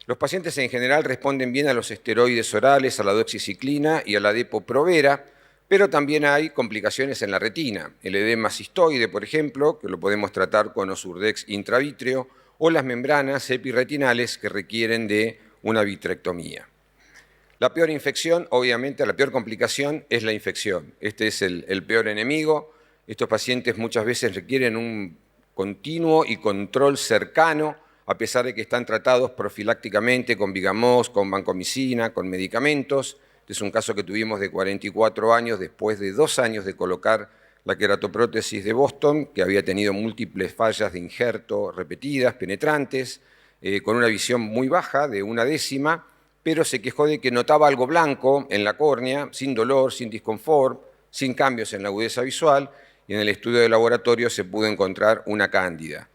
Los pacientes en general responden bien a los esteroides orales, a la doxiciclina y a la Depo-Provera, pero también hay complicaciones en la retina. El edema cistoide, por ejemplo, que lo podemos tratar con Osurdex intravítreo, o las membranas epiretinales que requieren de una vitrectomía. La peor infección, obviamente, la peor complicación es la infección. Este es el peor enemigo. Estos pacientes muchas veces requieren un continuo y control cercano, a pesar de que están tratados profilácticamente con Vigamox, con vancomicina, con medicamentos. Este es un caso que tuvimos de 44 años, después de 2 años de colocar la queratoprótesis de Boston, que había tenido múltiples fallas de injerto repetidas, penetrantes, con una visión muy baja, de 1/10, pero se quejó de que notaba algo blanco en la córnea, sin dolor, sin disconfort, sin cambios en la agudeza visual, y en el estudio de laboratorio se pudo encontrar una cándida.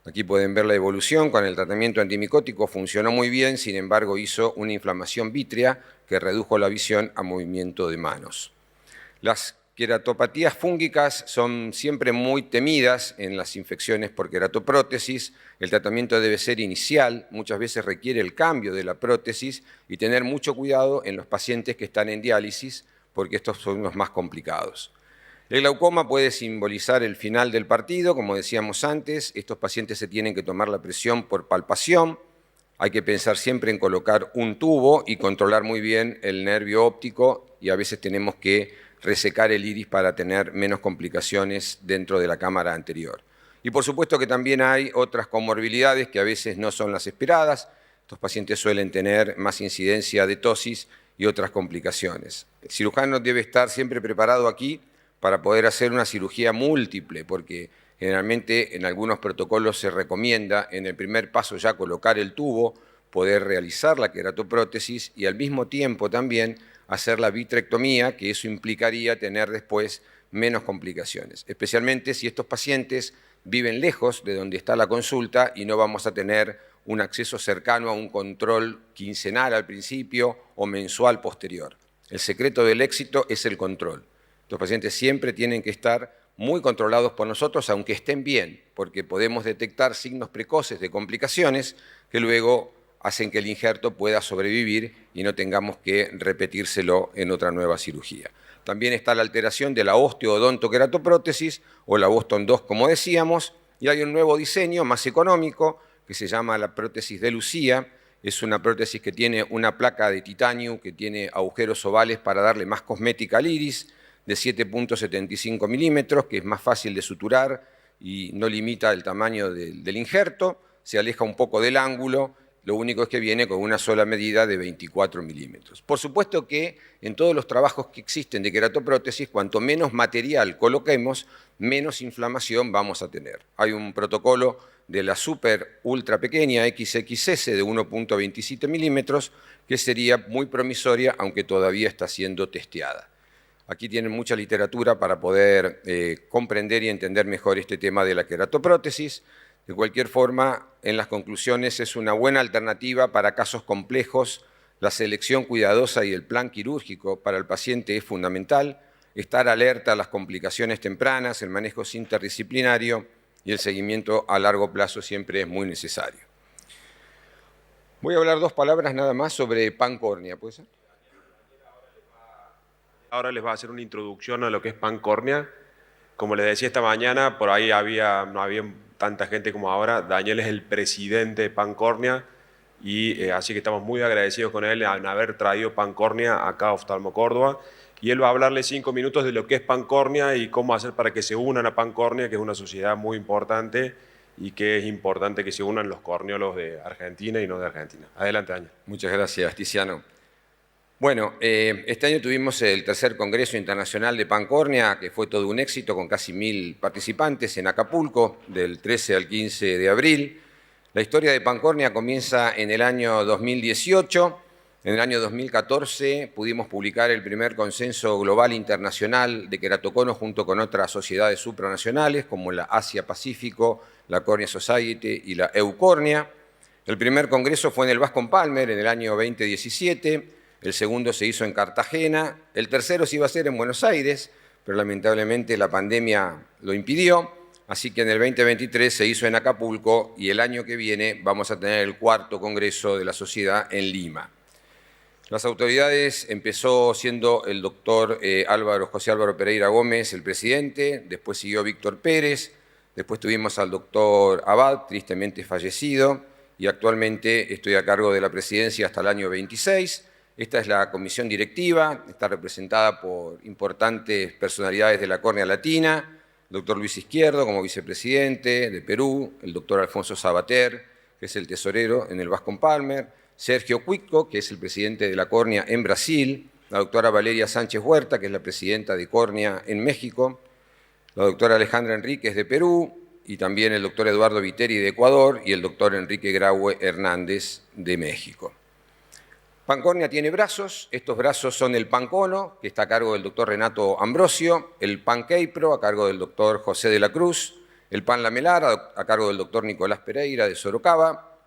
Aquí pueden ver la evolución con el tratamiento antimicótico, funcionó muy bien, sin embargo hizo una inflamación vítrea que redujo la visión a movimiento de manos. Las queratopatías fúngicas son siempre muy temidas en las infecciones por queratoprótesis. El tratamiento debe ser inicial, muchas veces requiere el cambio de la prótesis y tener mucho cuidado en los pacientes que están en diálisis, porque estos son los más complicados. El glaucoma puede simbolizar el final del partido, como decíamos antes. Estos pacientes se tienen que tomar la presión por palpación. Hay que pensar siempre en colocar un tubo y controlar muy bien el nervio óptico, y a veces tenemos que resecar el iris para tener menos complicaciones dentro de la cámara anterior. Y por supuesto que también hay otras comorbilidades que a veces no son las esperadas. Estos pacientes suelen tener más incidencia de tosis y otras complicaciones. El cirujano debe estar siempre preparado aquí para poder hacer una cirugía múltiple, porque generalmente en algunos protocolos se recomienda en el primer paso ya colocar el tubo, poder realizar la queratoprótesis y al mismo tiempo también hacer la vitrectomía, que eso implicaría tener después menos complicaciones, especialmente si estos pacientes viven lejos de donde está la consulta y no vamos a tener un acceso cercano a un control quincenal al principio o mensual posterior. El secreto del éxito es el control. Los pacientes siempre tienen que estar muy controlados por nosotros, aunque estén bien, porque podemos detectar signos precoces de complicaciones que luego hacen que el injerto pueda sobrevivir y no tengamos que repetírselo en otra nueva cirugía. También está la alteración de la osteoodontoqueratoprótesis o la Boston 2, como decíamos, y hay un nuevo diseño más económico que se llama la prótesis de Lucía. Es una prótesis que tiene una placa de titanio que tiene agujeros ovales para darle más cosmética al iris, de 7.75 milímetros, que es más fácil de suturar y no limita el tamaño del injerto, se aleja un poco del ángulo, lo único es que viene con una sola medida de 24 milímetros. Por supuesto que en todos los trabajos que existen de queratoprótesis, cuanto menos material coloquemos, menos inflamación vamos a tener. Hay un protocolo de la super ultra pequeña XXS de 1.27 milímetros que sería muy promisoria, aunque todavía está siendo testeada. Aquí tienen mucha literatura para poder comprender y entender mejor este tema de la queratoprótesis. De cualquier forma, en las conclusiones es una buena alternativa para casos complejos. La selección cuidadosa y el plan quirúrgico para el paciente es fundamental. Estar alerta a las complicaciones tempranas, el manejo interdisciplinario y el seguimiento a largo plazo siempre es muy necesario. Voy a hablar 2 palabras nada más sobre pancórnea, ¿puede ser? Ahora les va a hacer una introducción a lo que es pancórnea. Como les decía esta mañana, por ahí no había tanta gente como ahora. Daniel es el presidente de pancórnea y así que estamos muy agradecidos con él en haber traído pancórnea acá a Oftalmo Córdoba. Y él va a hablarle 5 minutos de lo que es pancórnea y cómo hacer para que se unan a pancórnea, que es una sociedad muy importante y que es importante que se unan los corneólogos de Argentina y no de Argentina. Adelante, Daniel. Muchas gracias, Tiziano. Bueno, este año tuvimos el tercer Congreso Internacional de Pancórnea, que fue todo un éxito, con casi 1000 participantes en Acapulco, del 13 al 15 de abril. La historia de pancórnea comienza en el año 2018. En el año 2014 pudimos publicar el primer consenso global internacional de queratocono junto con otras sociedades supranacionales, como la Asia-Pacífico, la Cornea Society y la Eucornea. El primer congreso fue en el Bascom Palmer en el año 2017. El segundo se hizo en Cartagena, el tercero se iba a hacer en Buenos Aires, pero lamentablemente la pandemia lo impidió, así que en el 2023 se hizo en Acapulco y el año que viene vamos a tener el cuarto congreso de la sociedad en Lima. Las autoridades empezó siendo el doctor José Álvaro Pereira Gómez, el presidente, después siguió Víctor Pérez, después tuvimos al doctor Abad, tristemente fallecido, y actualmente estoy a cargo de la presidencia hasta el año 26. Esta es la comisión directiva, está representada por importantes personalidades de la córnea latina, el doctor Luis Izquierdo como vicepresidente de Perú, el doctor Alfonso Sabater, que es el tesorero en el Bascom Palmer, Sergio Cuitco, que es el presidente de la córnea en Brasil, la doctora Valeria Sánchez Huerta, que es la presidenta de córnea en México, la doctora Alejandra Enríquez de Perú, y también el doctor Eduardo Viteri de Ecuador y el doctor Enrique Graue Hernández de México. Pancórnea tiene brazos, estos brazos son el pancono, que está a cargo del doctor Renato Ambrosio, el panqueipro, a cargo del doctor José de la Cruz, el pan lamelar, a cargo del doctor Nicolás Pereira de Sorocaba,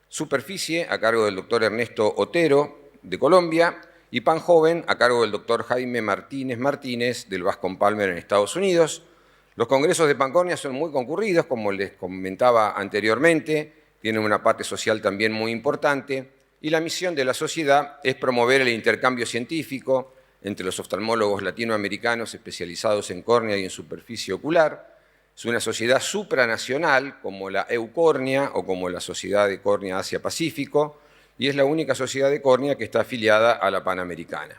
superficie, a cargo del doctor Ernesto Otero de Colombia, y pan joven, a cargo del doctor Jaime Martínez Martínez del Bascom Palmer en Estados Unidos. Los congresos de pancórnea son muy concurridos, como les comentaba anteriormente, tienen una parte social también muy importante, y la misión de la sociedad es promover el intercambio científico entre los oftalmólogos latinoamericanos especializados en córnea y en superficie ocular. Es una sociedad supranacional como la Eucornea o como la Sociedad de Córnea Asia-Pacífico y es la única sociedad de córnea que está afiliada a la Panamericana.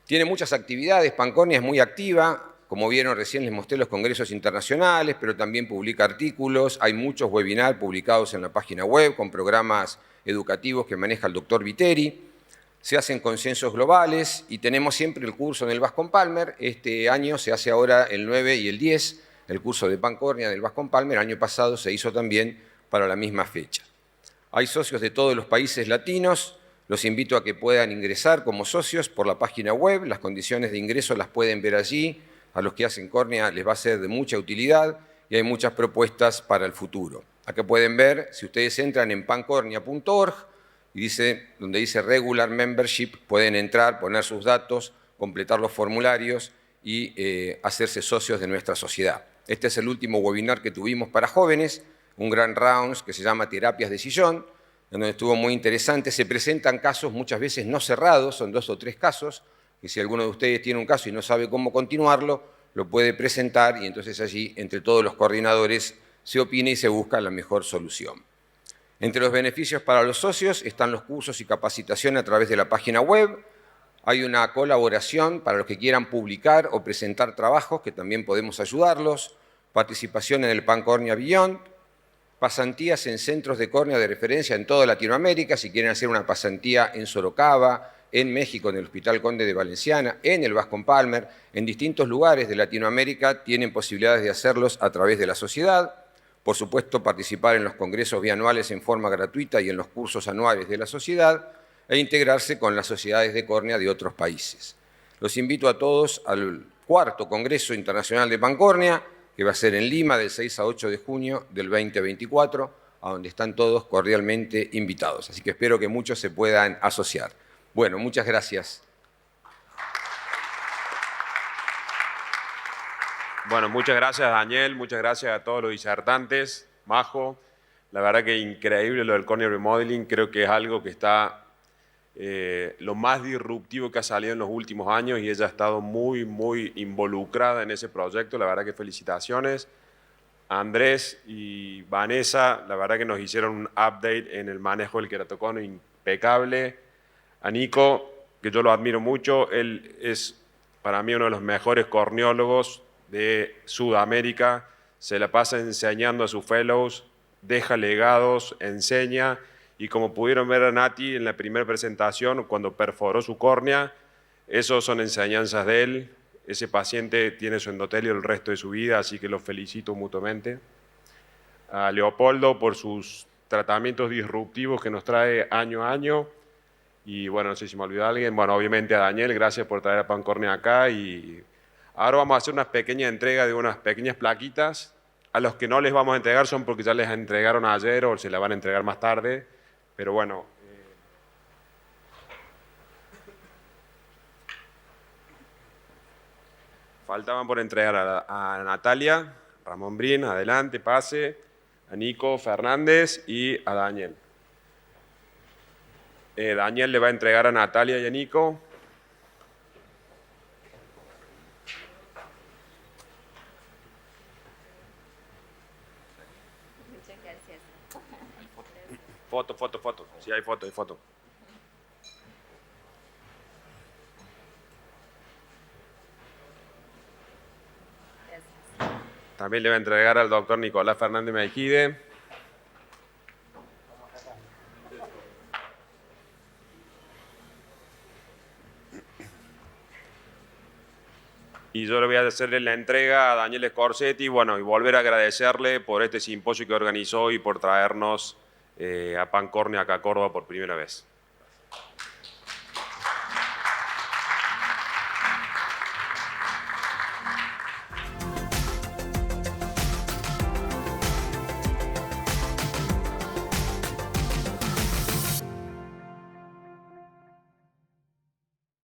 Tiene muchas actividades, pancórnea es muy activa, como vieron recién les mostré los congresos internacionales, pero también publica artículos, hay muchos webinars publicados en la página web con programas educativos que maneja el doctor Viteri, se hacen consensos globales y tenemos siempre el curso en el Bascom Palmer. Este año se hace ahora el 9 y el 10, el curso de pancórnea del Bascom Palmer. El año pasado se hizo también para la misma fecha. Hay socios de todos los países latinos, los invito a que puedan ingresar como socios por la página web, las condiciones de ingreso las pueden ver allí, a los que hacen córnea les va a ser de mucha utilidad y hay muchas propuestas para el futuro. Acá pueden ver, si ustedes entran en pancornea.org y donde dice Regular Membership, pueden entrar, poner sus datos, completar los formularios y hacerse socios de nuestra sociedad. Este es el último webinar que tuvimos para jóvenes, un gran round que se llama Terapias de Sillón, donde estuvo muy interesante. Se presentan casos muchas veces no cerrados, son 2 o 3 casos, que si alguno de ustedes tiene un caso y no sabe cómo continuarlo, lo puede presentar y entonces allí, entre todos los coordinadores, se opina y se busca la mejor solución. Entre los beneficios para los socios están los cursos y capacitación a través de la página web. Hay una colaboración para los que quieran publicar o presentar trabajos, que también podemos ayudarlos. Participación en el Pancórnea Beyond. Pasantías en centros de córnea de referencia en toda Latinoamérica. Si quieren hacer una pasantía en Sorocaba, en México, en el Hospital Conde de Valenciana, en el Bascom Palmer, en distintos lugares de Latinoamérica, tienen posibilidades de hacerlos a través de la sociedad. Por supuesto, participar en los congresos bianuales en forma gratuita y en los cursos anuales de la sociedad e integrarse con las sociedades de córnea de otros países. Los invito a todos al 4º Congreso Internacional de Pancórnea, que va a ser en Lima del 6 a 8 de junio del 2024, a donde están todos cordialmente invitados. Así que espero que muchos se puedan asociar. Bueno, muchas gracias. Bueno, muchas gracias Daniel, muchas gracias a todos los disertantes, Majo. La verdad que increíble lo del corneal remodeling, creo que es algo que está lo más disruptivo que ha salido en los últimos años y ella ha estado muy, muy involucrada en ese proyecto. La verdad que felicitaciones. Andrés y Vanessa, la verdad que nos hicieron un update en el manejo del queratocono impecable. A Nico, que yo lo admiro mucho, él es para mí uno de los mejores corneólogos de Sudamérica, se la pasa enseñando a sus fellows, deja legados, enseña, y como pudieron ver a Nati en la primera presentación, cuando perforó su córnea, esos son enseñanzas de él. Ese paciente tiene su endotelio el resto de su vida, así que lo felicito mutuamente. A Leopoldo por sus tratamientos disruptivos que nos trae año a año. Y bueno, no sé si me olvidó alguien. Bueno, obviamente a Daniel, gracias por traer a Pancórnea acá. Y ahora vamos a hacer una pequeña entrega de unas pequeñas plaquitas. A los que no les vamos a entregar son porque ya les entregaron ayer o se la van a entregar más tarde. Pero bueno, faltaban por entregar a Natalia, Ramón Brin, adelante, pase, a Nico Fernández y a Daniel. Daniel le va a entregar a Natalia y a Nico. Foto. Sí, hay foto. También le va a entregar al doctor Nicolás Fernández Mejide. Y yo le voy a hacerle la entrega a Daniel Scorsetti, bueno, y volver a agradecerle por este simposio que organizó y por traernos a Pancórnea acá a Córdoba por primera vez.